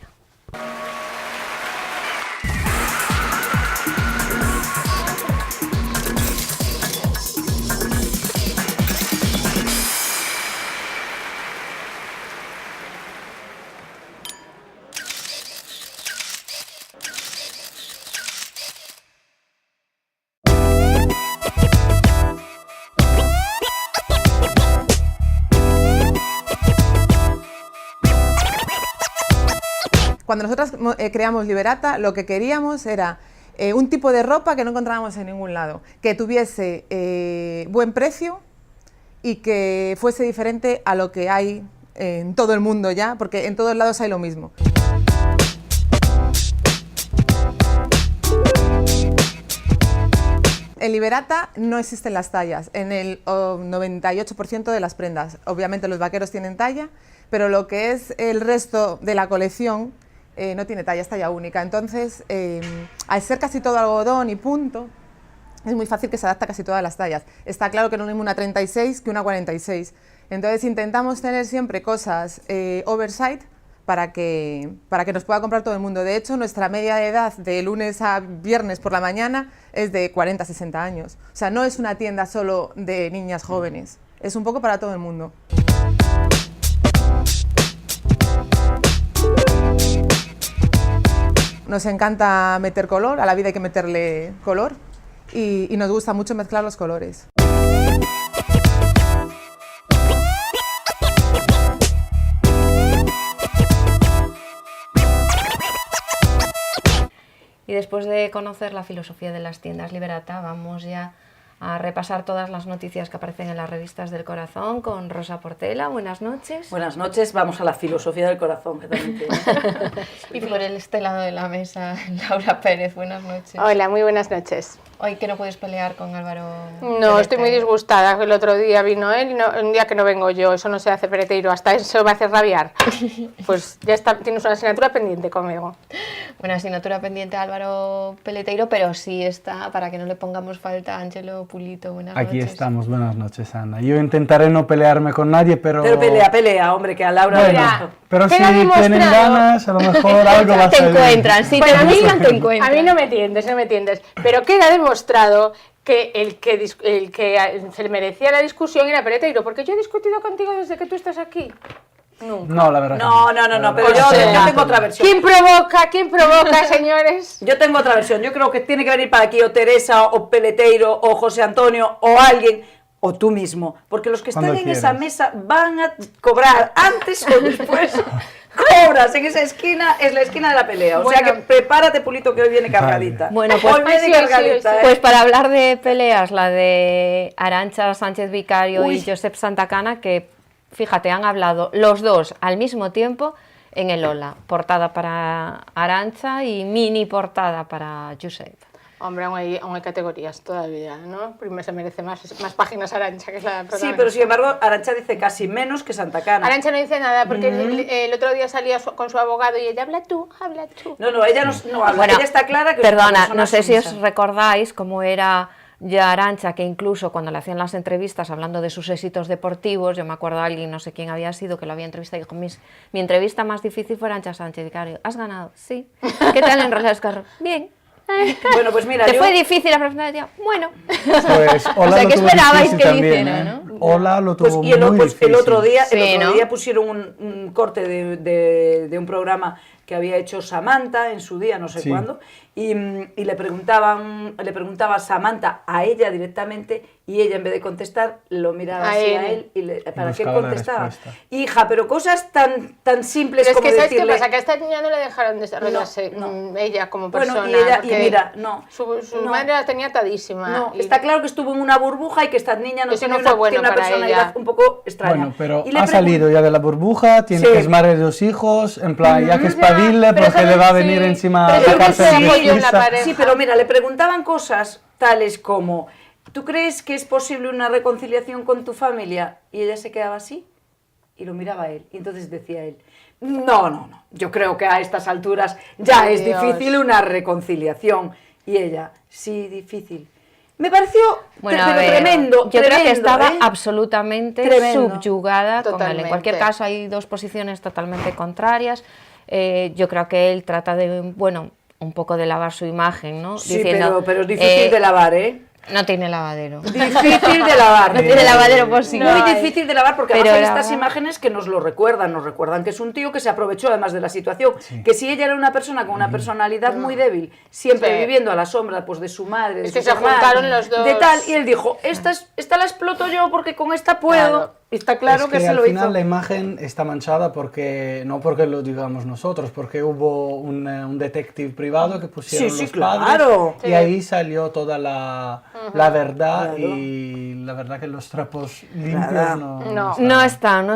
Cuando nosotras creamos Liberata, lo que queríamos era un tipo de ropa que no encontrábamos en ningún lado, que tuviese buen precio y que fuese diferente a lo que hay en todo el mundo ya, porque en todos lados hay lo mismo. En Liberata no existen las tallas, en el 98% de las prendas. Obviamente los vaqueros tienen talla, pero lo que es el resto de la colección no tiene talla, es talla única. Entonces, al ser casi todo algodón y punto, es muy fácil que se adapte a casi todas las tallas. Está claro que no es lo mismo una 36 que una 46. Entonces intentamos tener siempre cosas oversize para que nos pueda comprar todo el mundo. De hecho, nuestra media de edad de lunes a viernes por la mañana es de 40 a 60 años. O sea, no es una tienda solo de niñas jóvenes, es un poco para todo el mundo. nos encanta meter color, a la vida hay que meterle color y nos gusta mucho mezclar los colores. Y después de conocer la filosofía de las tiendas Liberata, vamos ya a repasar todas las noticias que aparecen en las revistas del corazón con Rosa Portela. Buenas noches. Buenas noches, vamos a la filosofía del corazón, que también tiene. Y por este lado de la mesa, Laura Pérez, buenas noches. Hola, muy buenas noches. Hoy que no puedes pelear con Álvaro. No, estoy muy disgustada. El otro día vino él y un día que no vengo yo, eso no se hace Peleteiro, hasta eso me hace rabiar. Pues ya está, tienes una asignatura pendiente conmigo. Una asignatura pendiente a Álvaro Peleteiro, pero sí está, para que no le pongamos falta a Ángelo Pulito. Buenas Aquí noches. estamos, buenas noches, Ana. Yo intentaré no pelearme con nadie, pero... Pero pelea, hombre, que a Laura... Bueno, pero si tienen ganas, a lo mejor algo va a salir. Te encuentran, si te buscan, te encuentran. A mí no me entiendes, pero queda demostrado que el que se le merecía la discusión era Peleteiro, porque yo he discutido contigo desde que tú estás aquí. Nunca. No, la verdad. No, pero yo tengo otra versión. ¿Quién provoca, señores? Yo tengo otra versión. Yo creo que tiene que venir para aquí o Teresa, o Peleteiro, o José Antonio, o alguien, o tú mismo. Porque los que están en esa mesa van a cobrar antes o después. Cobras en esa esquina, es la esquina de la pelea. O sea que prepárate, Pulito, que hoy viene cargadita. Bueno, pues, hoy viene cargadita. Pues para hablar de peleas, la de Arantxa Sánchez Vicario y Josep Santacana, que fíjate, han hablado los dos al mismo tiempo en el Ola. Portada para Arantxa y mini portada para Josep. Hombre, aún hay categorías todavía, ¿no? Primero se merece más páginas Arantxa, que es la protagonista. Sí, pero sin embargo, Arantxa dice casi menos que Santacana. Arantxa no dice nada, porque el otro día salía con su abogado y ella, habla tú. No, ella no habla, Bueno, ella está clara que perdona, no sé si os recordáis cómo era ya Arantxa, que incluso cuando le hacían las entrevistas hablando de sus éxitos deportivos, yo me acuerdo a alguien, no sé quién había sido, que lo había entrevistado y dijo, mi entrevista más difícil fue Arantxa Sánchez Vicario. ¿Has ganado? Sí. ¿Qué tal en Rosa Escarro? Bien. Bueno, pues mira, ¿Te fue difícil la presentación? Bueno. Pues Ola o sea, lo ¿qué tuvo esperabais difícil que también, hiciera, ¿eh? no? Ola lo tuvo y muy difícil. El otro día ¿no? pusieron un corte de un programa que había hecho Samantha en su día, no sé cuándo, y le preguntaba a Samantha a ella directamente, y ella en vez de contestar lo miraba así a él para que él contestaba. Hija, pero cosas tan simples pero como es que ¿sabes decirle... qué pasa? Que a esta niña no le dejaron desarrollarse ella como persona. Bueno, y mira, no. Su madre la tenía atadísima. No, está claro que estuvo en una burbuja y que esta niña no tiene fue bueno una para personalidad ella. un poco extraña. Bueno, pero ha salido ya de la burbuja, tiene que es madre de 2 hijos, en plan, ya que espabile, porque le va a venir encima a sacarse de Sí, pero mira, le preguntaban cosas tales como, ¿tú crees que es posible una reconciliación con tu familia? Y ella se quedaba así y lo miraba a él. Y entonces decía él, no, yo creo que a estas alturas ya es difícil una reconciliación. Y ella, sí, difícil. Me pareció tremendo. Yo creo que estaba absolutamente subyugada con él. En cualquier Totalmente. caso, hay dos posiciones totalmente contrarias. Yo creo que él trata de, un poco de lavar su imagen, ¿no? Sí, diciendo, pero es difícil de lavar, ¿eh? No tiene lavadero. Difícil de lavar. No tiene lavadero posible. Muy difícil de lavar porque Pero además hay estas imágenes que nos recuerdan que es un tío que se aprovechó además de la situación, que si ella era una persona con una personalidad muy débil, siempre viviendo a la sombra pues de su madre, de Es que sus se hermanos, juntaron los dos. de tal, y él dijo, esta la exploto yo porque con esta puedo. Claro. Y está claro es que se al lo final hizo. la imagen está manchada porque no porque lo digamos nosotros, porque hubo un detective privado que pusieron los padres y ahí salió toda la verdad y la verdad que los trapos limpios no están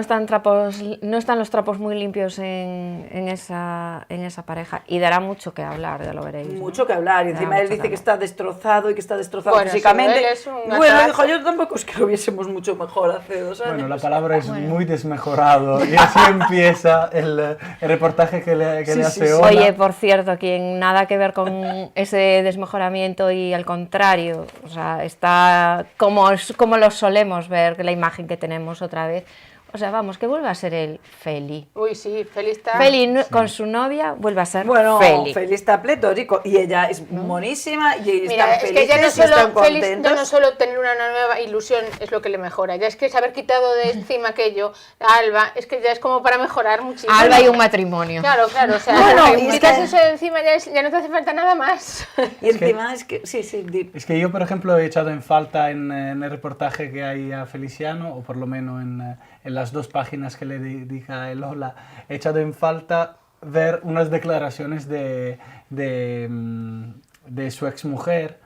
los trapos muy limpios en esa pareja y dará mucho que hablar, ya lo veréis. Mucho que hablar, y encima él dice que está destrozado y que está destrozado Bueno, físicamente. si él es un Bueno, ataque. hijo, yo tampoco es que lo viésemos mucho mejor hace 2 años. Bueno, la palabra es muy desmejorado y así empieza el reportaje que le hace Ola. Oye, por cierto, quien nada que ver con ese desmejoramiento y al contrario, o sea, está como lo solemos ver, la imagen que tenemos otra vez, O sea, vamos, que vuelva a ser el Feli. Uy, sí, Feli está... Feli con su novia vuelve a ser Bueno, Feli. Feli está pletórico y ella es monísima y Mira, están es que ya no felices y están solo, Feli, contentos. ya no solo tener una nueva ilusión es lo que le mejora, ya es que haber quitado de encima aquello a Alba, es que ya es como para mejorar muchísimo. Alba y un matrimonio. Claro, o sea, Bueno, y quitas es eso de encima ya no te hace falta nada más. Y encima es que, sí, Es que yo, por ejemplo, he echado en falta en el reportaje que hay a Feliciano, o por lo menos en las 2 páginas que le dedica el Hola, he echado en falta ver unas declaraciones de su exmujer,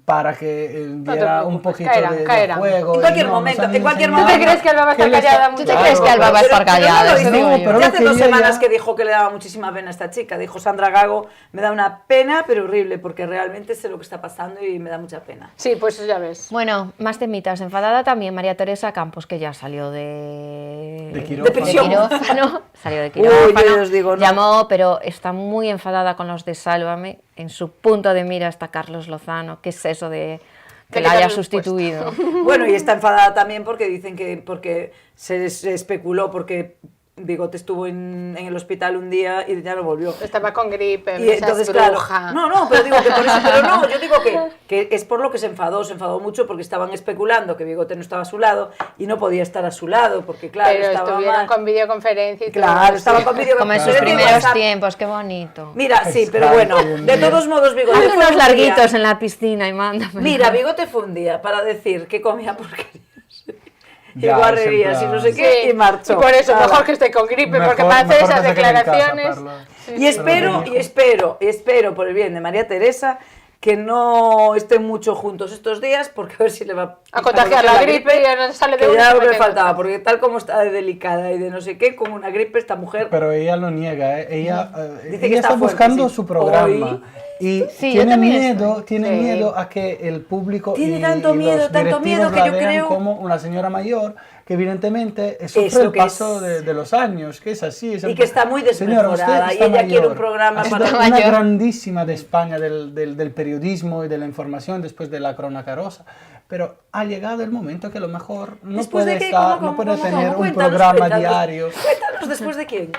para que diera un poquito de juego. En cualquier y momento, nos han en cualquier enseñado momento. ¿Tú te crees que Alba va a estar callada mucho? ¿Tú te crees que Alba va a estar callada? Pero Eso digo yo. ya hace que 2 yo semanas ya- que dijo que le daba muchísima pena a esta chica. Dijo Sandra Gago, me da una pena, pero horrible, porque realmente sé lo que está pasando y me da mucha pena. Sí, pues ya ves. Bueno, más temitas. Enfadada también María Teresa Campos, que ya salió de quirófano. Salió de quirófano. yo os digo, no. Llamó, pero está muy enfadada con los de Sálvame. En su punto de mira está Carlos Lozano. ¿Qué es eso de que De la haya quitarle el sustituido? Bueno, y está enfadada también porque dicen que porque se especuló, porque Bigote estuvo en el hospital un día y ya no volvió. Estaba con gripe, Y entonces, claro, bruja. no, pero digo que por eso, pero no, yo digo que es por lo que se enfadó mucho porque estaban especulando que Bigote no estaba a su lado y no podía estar a su lado porque, claro, Pero estaba estuvieron mal. con videoconferencia y todo. Claro, estaban con Como en videoconferencia. sus primeros WhatsApp. tiempos, qué bonito. Mira, sí, pero bueno, de todos modos, Bigote Haz fue unos un larguitos día- en la piscina y mándame. Mira, Bigote fue un día para decir que comía porquerías y Ya, guarrerías es y en no sé plan- qué, y marchó. Y por eso, Nada. mejor que esté con gripe, porque Mejor- para hacer mejor esas que se quede en casa, declaraciones... Parla. Sí, Y espero, por el bien de María Teresa, que no estén mucho juntos estos días, porque a ver si le va A contagiar la gripe y ya no sale de que una ya y lo que le metiendo. faltaba, porque tal como está de delicada y de no sé qué, como una gripe, esta mujer... Pero ella lo niega, ¿eh? Ella, Dice que ella está está fuerte, buscando sí. su programa. Hoy- Y Sí, yo tiene también tiene Sí. miedo a que el público Tiene y tanto los miedo directivos que la yo vean creo- como una señora mayor que evidentemente Es sufre lo el que paso es. de los años, que es así. Y que está muy Señora, usted desmejorada, y está ella quiere un mayor. programa Ha sido para- una mayor. grandísima de España del periodismo y de la información después de la Corona Carosa. Pero ha llegado el momento que a lo mejor no ¿Después puede de qué? estar, ¿Cómo, no puede cómo, tener cómo? un Cuéntanos, programa cuéntanos. diario. Cuéntanos, ¿después de quién?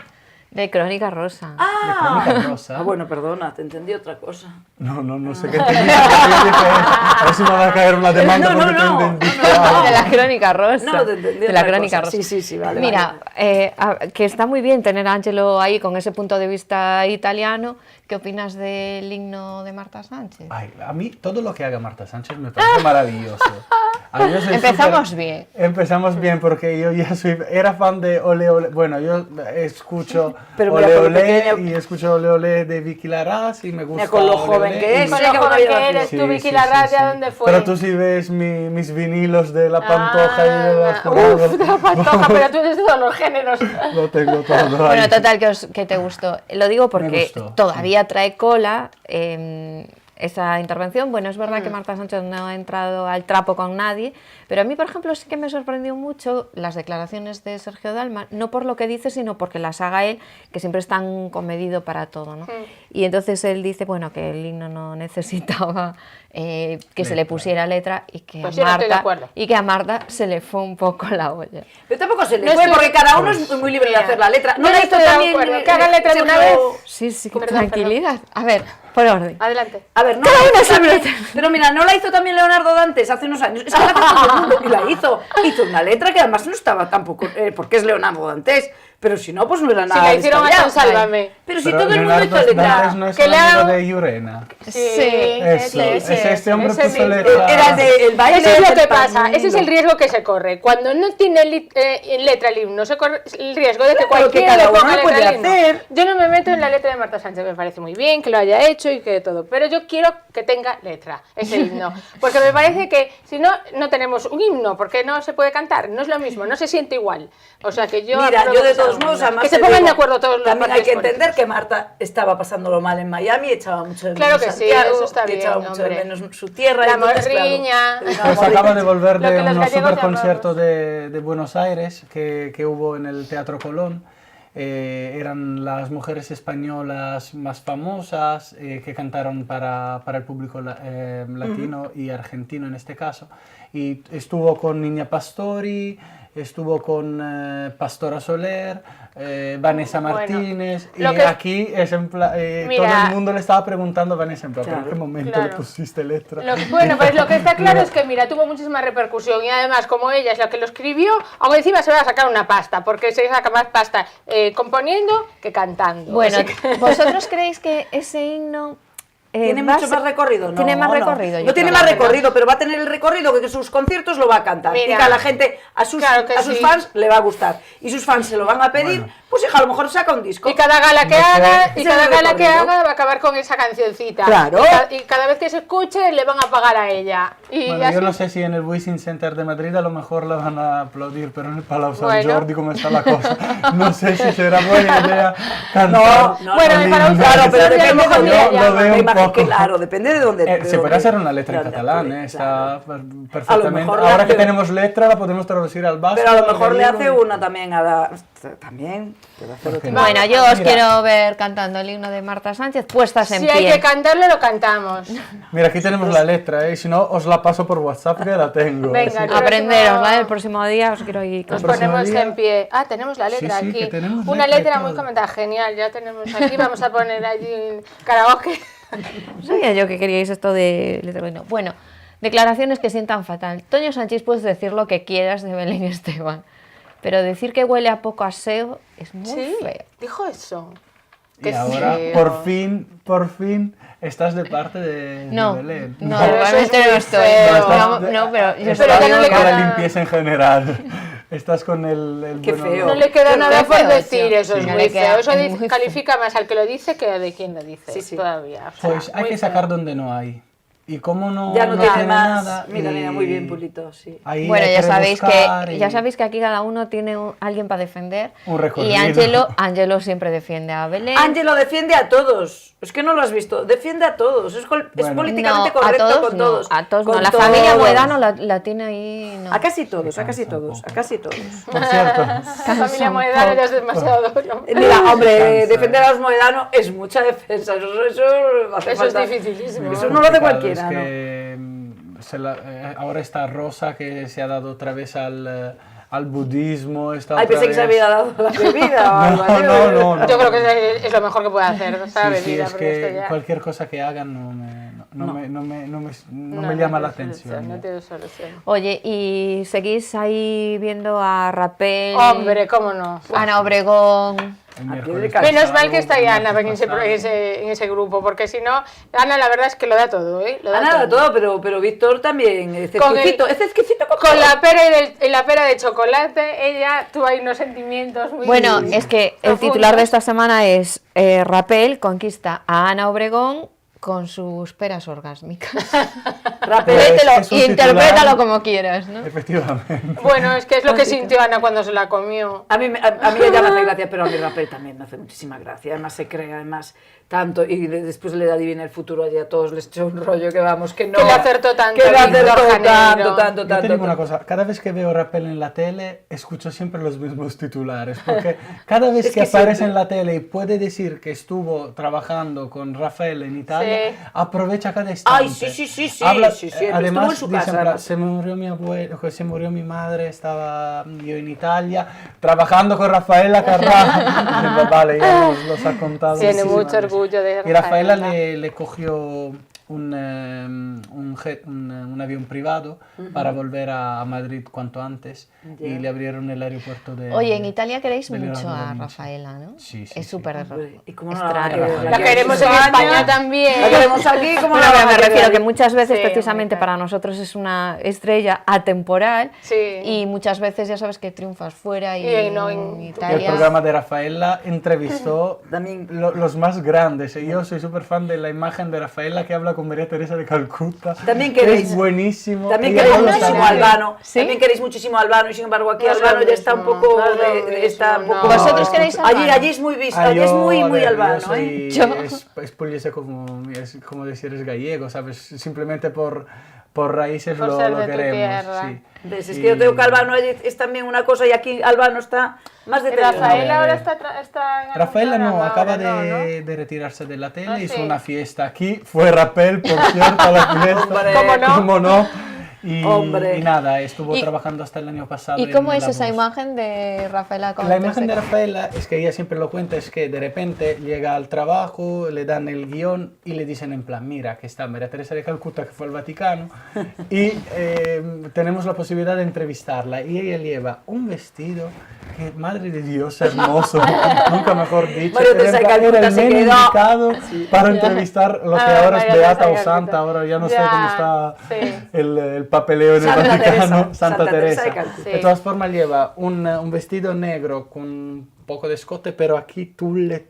De Crónica Rosa. Crónica Rosa. Ah, bueno, perdona, te entendí otra cosa. No sé qué entendiste. A ver si me va a caer una demanda No, porque no, te entendiste. De la Crónica Rosa. No, te entendí de la otra Crónica cosa. Rosa. Sí, vale. Mira, que está muy bien tener a Angelo ahí con ese punto de vista italiano. ¿Qué opinas del himno de Marta Sánchez? Ay, a mí todo lo que haga Marta Sánchez me parece maravilloso. A mí yo soy Empezamos bien. Empezamos bien porque yo ya era fan de Ole Ole. Bueno, yo escucho Pero mira, Ole con lo Ole pequeño- y escucho Ole Ole de Vicky Larraz y me gusta. con lo Ole joven Ole que y- es. Con Sí, lo que joven vaya que a eres, Sí, tú, Vicky sí, Larraz, sí, ¿ya sí. dónde fue? Pero tú sí ves mis vinilos de la Pantoja y de la Uf, Jurado. de la Pantoja, pero tú eres de todos los géneros. Lo tengo todo Bueno, ahí. total, que te gustó. Lo digo porque gustó. todavía trae cola esa intervención. Bueno, es verdad que Marta Sánchez no ha entrado al trapo con nadie, pero a mí, por ejemplo, sí que me sorprendió mucho las declaraciones de Sergio Dalma, no por lo que dice, sino porque las haga él, que siempre es tan comedido para todo, ¿no? Y entonces él dice, bueno, que el himno no necesitaba que se le pusiera letra y que, Pues a yo no estoy de Marta, acuerdo. y que a Marta se le fue un poco la olla. Pero tampoco se le No fue, estoy- porque cada uno es muy libre de Mira, hacer la letra. yo no la hizo estoy de también, acuerdo, que haga letra de una vez. Sí, sí, Perdón, tranquilidad. A ver, por orden. Adelante. A ver, no, Cada uno la hizo sabe también- pero mira, no la hizo también Leonardo Dantes hace unos años. Es que la hace todo el mundo y la hizo. Hizo una letra que además no estaba tampoco, porque es Leonardo Dantes, pero si no, pues no era Si nada. la hicieron hasta descabellado. en Sálvame. Pero si Pero todo el mundo hizo Leonardo letra. Dantes no es Que el le amigo hago- de Yurena. Sí, Eso, ese es este hombre ese puso mismo. letra. Era el del baile. Eso es lo del que pasa, Palmiro. ese es el riesgo que se corre. Cuando no tiene letra el himno, se corre el riesgo de que Claro, cualquiera que cada le ponga uno lo letra puede al himno. hacer. Yo no me meto en la letra de Marta Sánchez, me parece muy bien que lo haya hecho y que todo, pero yo quiero que tenga letra ese himno, porque me parece que si no, no tenemos un himno, porque no se puede cantar, no es lo mismo, no se siente igual. O sea que yo... Mira, apruebo yo de que sea todos un modos, himno. además que se te pongan digo, de acuerdo todos los también hay que partidos entender políticos. que Marta estaba pasándolo mal en Miami, echaba mucho de menos Claro que sí, Santiago, eso está que bien, echaba mucho de hombre. menos su tierra. La y entonces, claro, morriña. le daba Pues morriña. acaba de volver Lo que de los unos gallegos super conciertos de Buenos Aires que hubo en el Teatro Colón. Eran las mujeres españolas más famosas que cantaron para el público latino y argentino en este caso. Y estuvo con Niña Pastori, estuvo con Pastora Soler, Vanessa Martínez, y lo que- aquí es en todo Mira. el mundo le estaba preguntando a Vanessa, en plan, ¿pero en qué momento claro. le pusiste letra? Bueno, pues lo que está claro es que, mira, tuvo muchísima repercusión y además, como ella es la que lo escribió, aún encima se va a sacar una pasta, porque se saca más pasta componiendo que cantando. Bueno, Así que- ¿vosotros creéis que ese himno ¿Tiene va a mucho ser- más recorrido? No, Tiene más recorrido. yo No tiene creo, más la verdad. recorrido, pero va a tener el recorrido que sus conciertos lo va a cantar. Mira, y que a la gente, a sus sí. fans le va a gustar. Y sus fans se lo van a pedir, pues hija, a lo mejor saca un disco. Y cada gala que No sé. haga, Ese es el recorrido. va a acabar con esa cancioncita. Claro. Y cada vez que se escuche le van a pagar a ella. Y Bueno, así- yo no sé si en el Wishing Center de Madrid a lo mejor la van a aplaudir, pero en el Palau Sant Bueno. Jordi, ¿cómo está la cosa? No sé si será buena idea cantar. Bueno, el el Palau himno. Sant Claro, pero Jordi a lo depende de mejor dónde ni la Yo lo llaman. veo Me un imagino poco. claro, depende de dónde. Se puede dónde- hacer una letra en dónde catalán, actúe, está claro. perfectamente. mejor le Ahora que hace- tenemos letra la podemos traducir al vasco. Pero a lo mejor al le hace gallego. una también a la... También. puede hacer ¿Por qué otra. no? Bueno, yo os Mira. quiero ver cantando el himno de Marta Sánchez puestas en Si pie. hay que cantarlo, lo cantamos. Mira, aquí tenemos la letra, ¿eh? Si no, os la paso por WhatsApp que la tengo. Venga, Así que- Aprenderosla, el próximo día os quiero ir Nos El próximo ponemos día- en pie. Ah, tenemos la letra Sí, sí, aquí. que tenemos Una letra y letra muy todo. comentada. Genial, ya tenemos aquí. Vamos a poner allí karaoke. No sabía yo que queríais esto de letra de himno. Bueno, declaraciones que sientan fatal. Toño Sanchís, puedes decir lo que quieras de Belén Esteban, pero decir que huele a poco aseo es muy Sí, feo. dijo eso. Y Qué ahora, feo. por fin, estás de parte de No, Belén. no, Pero eso realmente es no muy estoy. feo. No, pero yo Estás Pero ya no le con queda- la limpieza en general. Estás con el Qué bueno, feo. No le queda Qué nada por feo, decir, tío. eso Sí, es no muy le queda- feo. Eso es muy feo. califica más al que lo dice que de quien lo dice. Sí, sí. Todavía. o sea, Pues hay muy que feo. sacar donde no hay. Y como no, Ya no tiene tiene más. nada. Mira, y mira, muy bien, Pulito, sí. ahí Bueno, hay ya que sabéis rebuscar que y- ya sabéis que aquí cada uno tiene alguien para defender. Un recorrido. Y Ángelo siempre defiende a Belén. Ángelo defiende a todos. Es que no lo has visto. Defiende a todos. Es Bueno. políticamente No, correcto a todos con no, todos. a todos no. Con La familia todos. Moedano la tiene ahí. No. A casi todos, a casi todos, a casi todos. Por cierto, La familia Moedano ya es demasiado. ¿no? Mira, hombre, Cansa, defender a los Moedano es mucha defensa. Eso hace Eso es falta. dificilísimo. Eso no lo hace complicado, cualquiera, es ¿no? que, ahora está Rosa que se ha dado otra vez al budismo. Está Ay, otra pensé que se vez- había dado la bebida o algo así. No. Yo creo que es lo mejor que puede hacer, esa Sí, bebida. es porque esto que ya cualquier cosa que hagan no me llama la atención. No tiene solución. Oye, ¿y seguís ahí viendo a Rapel? Hombre, cómo no. Ana Obregón. El pie miércoles de calle. Menos mal que está ahí pasado, Ana en ese grupo, porque si no, Ana la verdad es que lo da todo, ¿eh? Lo da Ana, todo, pero Víctor también. Es Con el- exquisito Con la pera de chocolate, ella tuvo ahí unos sentimientos muy Bueno, es que el profundos. titular de esta semana es Rapel conquista a Ana Obregón con sus peras orgásmicas. Rapel. Léetelo, es un interprétalo titular. como quieras, ¿no? Efectivamente. Bueno, es que es lo que sintió Ana cuando se la comió. A mí ella me hace gracia, pero a mi Rapel también me hace muchísima gracia. Además se cree, además, tanto, y después le adivina el futuro y a todos les echó un rollo que vamos, que no. Que le acertó tanto, Que le acertó Víctor tanto, Janeiro. Yo te digo una cosa, cada vez que veo Rapel en la tele, escucho siempre los mismos titulares, porque cada vez Es que que aparece siempre. en la tele y puede decir que estuvo trabajando con Rafael en Italia, Sí. aprovecha cada instante. Ay, sí, sí, Además, estuvo en su dicen, casa. se murió mi abuelo, se murió mi madre, estaba yo en Italia, trabajando con Rafaela Carrà. Vale, ya los ha contado. Tiene muchísimas mucho veces. orgullo de Y Rafaela Rafaela. le cogió un avión privado para volver a Madrid cuanto antes y le abrieron el aeropuerto de... Oye, en Italia queréis de mucho Leonardo a da Vinci. Rafaela, ¿no? Sí, sí, Es sí. súper ¿Y cómo no la van a extraño. querer? La queremos en España también. La queremos aquí, como No, la pero van a me refiero querer? que muchas veces Sí, precisamente muy para nosotros es una estrella atemporal Sí. y muchas veces ya sabes que triunfas fuera y, Y no en en Y el Italia. programa de Rafaela entrevistó También. los más grandes. Y yo soy súper fan de la imagen de Rafaela que habla con María Teresa de Calcuta. También queréis- Es buenísimo. También Ella queréis no lo muchísimo sabe. a Albano. ¿Sí? También queréis muchísimo a Albano y sin embargo aquí No es lo Albano ya está un mismo, poco. no es lo Está un mismo, poco no. ¿Vosotros queréis a Albano? Allí es muy visto, Ah, allí es yo, muy, a muy ver, Albano. yo soy- Yo- Es puliese como decir es gallego, ¿sabes? Simplemente por raíces Por lo ser de tu queremos. tierra. Sí. ¿Ves? Es que yo tengo que Albano allí es también una cosa y aquí Albano está más deteriorado. Rafaela ahora ver. está en algún Rafaela no, programa acaba ahora, ¿no? de retirarse de la tele, Ah, hizo sí. una fiesta aquí, fue Rapel, por cierto, a la fiesta. Hombre. ¿Cómo no? ¿Cómo no? Hombre. Y nada, estuvo Y- trabajando hasta el año pasado. ¿Y cómo en es La esa Voz. imagen de Rafaela con La el imagen de tercer- Rafaela es que ella siempre lo cuenta, es que de repente llega al trabajo, le dan el guión y le dicen en plan, mira, que está María Teresa de Calcuta, que fue al Vaticano, y tenemos la posibilidad de entrevistarla. Y ella lleva un vestido que, madre de Dios, hermoso, nunca mejor dicho. María Teresa de Era Calcuta el se men quedó. indicado para entrevistar lo que Ah, ahora es María Beata Teresa de o Santa, Calcuta. ahora ya no sé Ya, cómo está sí. el papeleo en el Santa Vaticano. Teresa, Santa Teresa. de Calcuta. De todas formas lleva un vestido negro con un poco de escote, pero aquí tulle.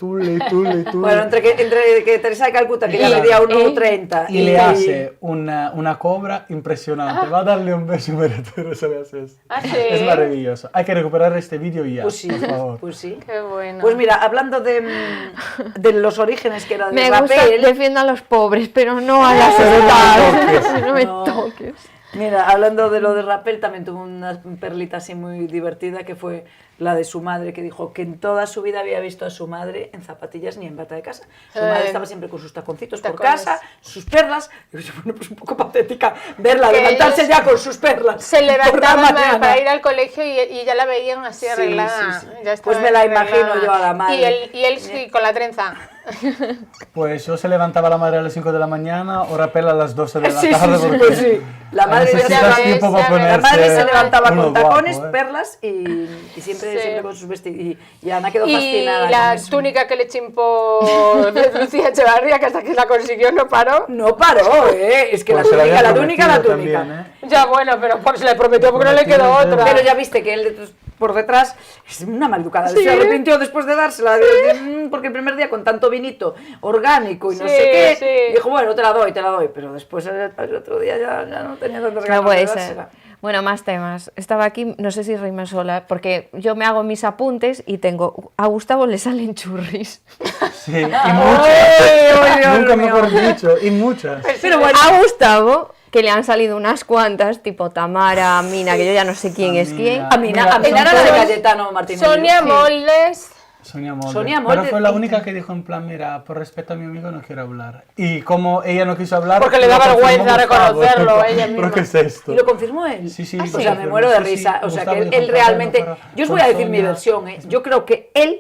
Bueno, entre que Teresa de Calcuta, que ya Y- medía 1,30 y le hace una cobra impresionante. Va a darle un beso a María Teresa, le hace esto. ¿Ah, sí? Es maravilloso. Hay que recuperar este vídeo ya, Pues sí, por favor. pues sí. Qué bueno. Pues mira, hablando de los orígenes que era de Me gusta, Rapel, defiendo a los pobres, pero no a las Pero no me edades. toques. No me No. toques. mira, hablando de lo de Rapel, también tuvo una perlita así muy divertida que fue la de su madre, que dijo que en toda su vida había visto a su madre en zapatillas ni en bata de casa. Su madre estaba siempre con sus taconcitos por Tacones. casa, sus perlas, y bueno, pues un poco patética verla Que levantarse ellos ya con sus perlas. se por la levantaban mañana. para ir al colegio y ya la veían así Sí, arreglada. sí, sí. Ya estaba Pues me la imagino arreglada. yo a la madre. Y él sí, con la trenza. Pues yo se levantaba la madre a las 5 de la mañana o Rapel a las 12 de la Sí, sí, tarde. sí, porque pues sí. La madre ya necesitas se- tiempo para ya ves. ponerse La madre se levantaba uno con guapo, tacones, ¿eh? perlas y siempre, Sí. siempre con sus vestidos. Y Ana quedó Y fascinada. la con eso. túnica que le chimpó Lucía Echevarría, que hasta que la consiguió no paró. No paró, es que Pues la se la túnica, había la túnica, la prometido túnica. también, ¿eh? Ya bueno, pero por se le prometió porque no le quedó Prometido, otra. Pero ya viste que él por detrás es una maleducada. Sí. Se arrepintió después de dársela. Porque el primer día con tanto vinito orgánico y no Sí, sé qué, sí. dijo, bueno, te la doy. Pero después el otro día ya no tenía tantas ganas No puede de ser. dársela. Bueno, más temas. Estaba aquí, no sé si reírme sola, porque yo me hago mis apuntes y tengo... A Gustavo le salen churris. Sí, y muchas. Dios Nunca mío. mejor dicho, y muchas. Pero bueno, A Gustavo, que le han salido unas cuantas, tipo Tamara, Mina, que yo ya no sé quién es quién. a mí Mira, era son la de todas- Cayetano Martínez. Sonia Sí. Moldes. Sonia Molde. Sonia Pero Molde. fue la única que dijo en plan, mira, por respeto a mi amigo no quiero hablar. Y como ella no quiso hablar... Porque le lo da confirmó vergüenza Gustavo. reconocerlo, ella misma. ¿Pero qué es esto? ¿Y lo confirmó él? Sí, sí. O sí, sea, me sí, muero de sí, sí. risa. O sea, Gustavo que dijo, él "Bueno, realmente... pero Yo os con voy a decir mi Sonia". versión, ¿eh? Yo creo que él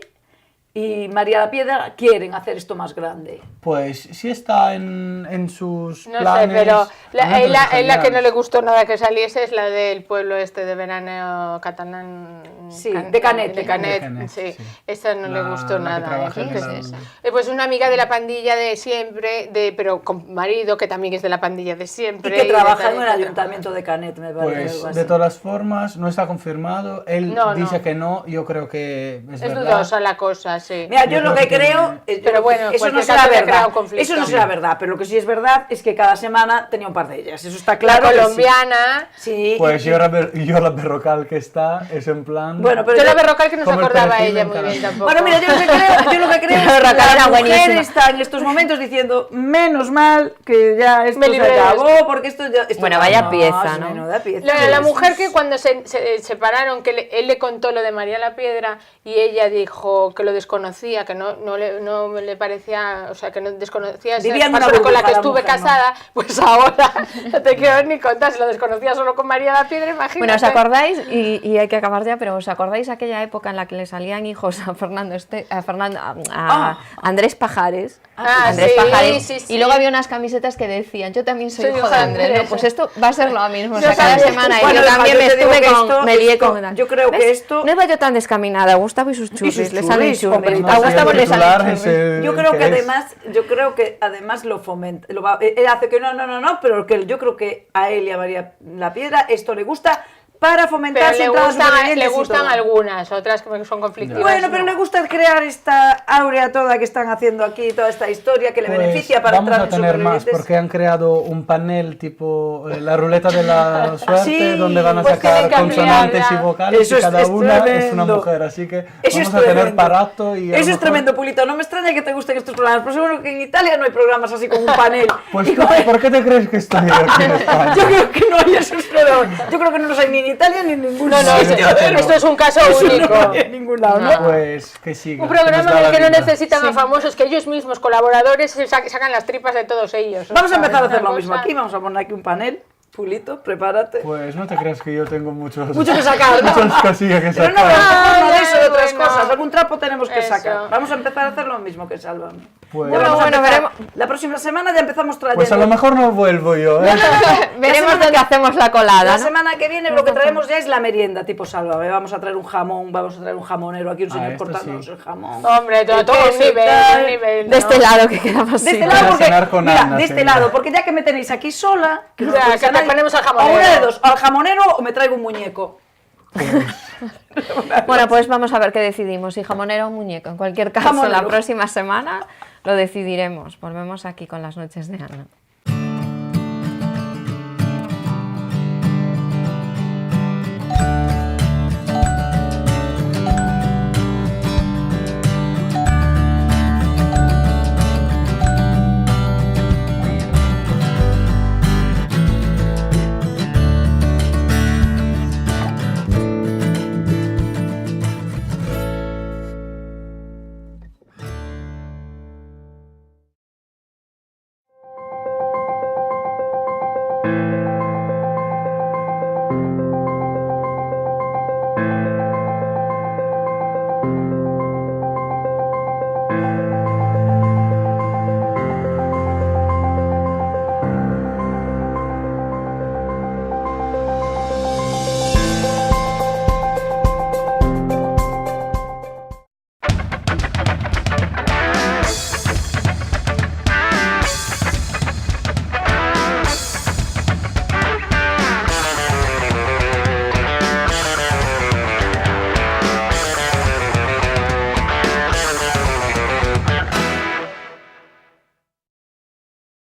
y María la Piedra quieren hacer esto más grande. Pues sí está en sus No planes. sé, pero A mí me la parece que no genial. le gustó nada que saliese es la del pueblo este de verano catalán. Sí, de Canet. De Canet, De Canet, sí. sí. Esa no le La- gustó la que nada. trabaja en ¿Qué es la- esa? Pues una amiga de la pandilla de siempre, pero con marido que también es de la pandilla de Y siempre. que de trabaja tal en y el tal. ayuntamiento de Canet, me parece. algo Pues así. de todas formas, no está confirmado. Él No, dice no. que no, yo creo que es Es verdad. dudosa la cosa, sí. Mira, yo Yo lo creo que que creo, Pero bueno, eso no cualquier será caso le ha verdad. creado conflicto. Eso no será verdad, pero lo que sí es verdad es que cada semana tenía un par de ellas. Eso está La claro. que sí. colombiana. Sí. Pues yo la berrocal que está es en plan... Bueno, pero Yo la berrocal que no se como el acordaba perejil ella en muy cada- bien tampoco. Bueno, mira, yo lo que creo es que Raquel era la mujer buenísima. está en estos momentos diciendo, menos mal que ya esto Me se libré de acabó, porque esto ya... esto Bueno, no, vaya no, pieza, es ¿no? menuda pieza. La mujer que cuando se separaron, que él le contó lo de María la Piedra y ella dijo que lo desconocía, que no le parecía, o sea, que no desconocía esa Vivía en una persona con la que burbuja la estuve mujer, ¿no? casada, pues ahora no te quiero ni contar, si lo desconocía solo con María la Piedra, imagínate. Bueno, ¿os acordáis? Y hay que acabar ya, pero ¿os acordáis aquella época en la que le salían hijos a a Andrés Pajares? Ah, Andrés sí, Pajares. sí, sí. Y luego había unas camisetas que decían, yo también soy Soy hijo de Andrés. No, pues esto va a ser lo mismo. O sea, Yo cada también. semana y Bueno, yo hija, también yo me te digo estuve que con... Me lié esto- con... yo creo que ¿Ves? esto- No iba yo tan descaminada. A Gustavo y sus churris. Le salen churris, hombre, churris. no, A sí, Gustavo el le titular salen es churris. el Yo creo que que además lo fomenta, él hace que no, pero que yo creo que a él y a María la Piedra esto le gusta para fomentar Pero su le entrada a gustan supervivientes y gustan todo. algunas, otras que son conflictivas. Bueno, pero le gusta crear esta áurea toda que están haciendo aquí, toda esta historia que le Pues beneficia para vamos entrar a en tener más supervivientes. porque han creado un panel tipo la ruleta de la suerte Sí, donde van a pues tienen sacar que consonantes y ampliarla. vocales Eso y es cada una es una tremendo. mujer, así que Eso vamos es a tener tremendo. parato y a lo Eso es mejor- tremendo, Pulito. No me extraña que te gusten estos programas, pero seguro que en Italia no hay programas así con un panel. Pues Y tú, con- ¿por qué te crees que estoy aquí en España? Yo creo que no hay esos programas. Yo creo que no los hay ni en Italia ni en ningún No, sitio. esto es un caso Eso único. no hay en ningún lado, ¿no? Pues que siga. Un que nos programa da en el la que no vida. necesitan a famosos, que ellos mismos, colaboradores, sacan las tripas de todos ellos. Vamos a empezar a hacer Una lo mismo cosa- aquí, vamos a poner aquí un panel. Pulito, prepárate. Pues no te creas que yo tengo mucho que sacar, ¿no? muchas cosillas que Pero sacar. no de eso, de otras bueno. cosas. Algún trapo tenemos que Eso. sacar. Vamos a empezar a hacer lo mismo que Sálvame. Pues, Ya vamos a bueno, empezar. veremos. La próxima semana ya empezamos trayendo. pues a lo mejor no vuelvo yo, ¿eh? Veremos dónde hacemos la colada, La ¿no? semana que viene lo que traemos ya es la merienda tipo Sálvame. Vamos a traer un jamón, vamos a traer un jamonero. Aquí un señor esto cortándonos sí. el jamón. Hombre, todo todo tiene se tal. nivel, De este lado que quedamos De este sin. lado, Voy a porque, cenar con mira, Ana, de este sí. lado, porque ya que me tenéis aquí sola, que no Ya, puede que ser te nadie, ponemos al o jamonero. una de dos, al jamonero o me traigo un muñeco. Bueno, pues vamos a ver qué decidimos, si jamonero o muñeco. En cualquier caso, Jamonero. la próxima semana lo decidiremos. Volvemos aquí con las noches de Ana.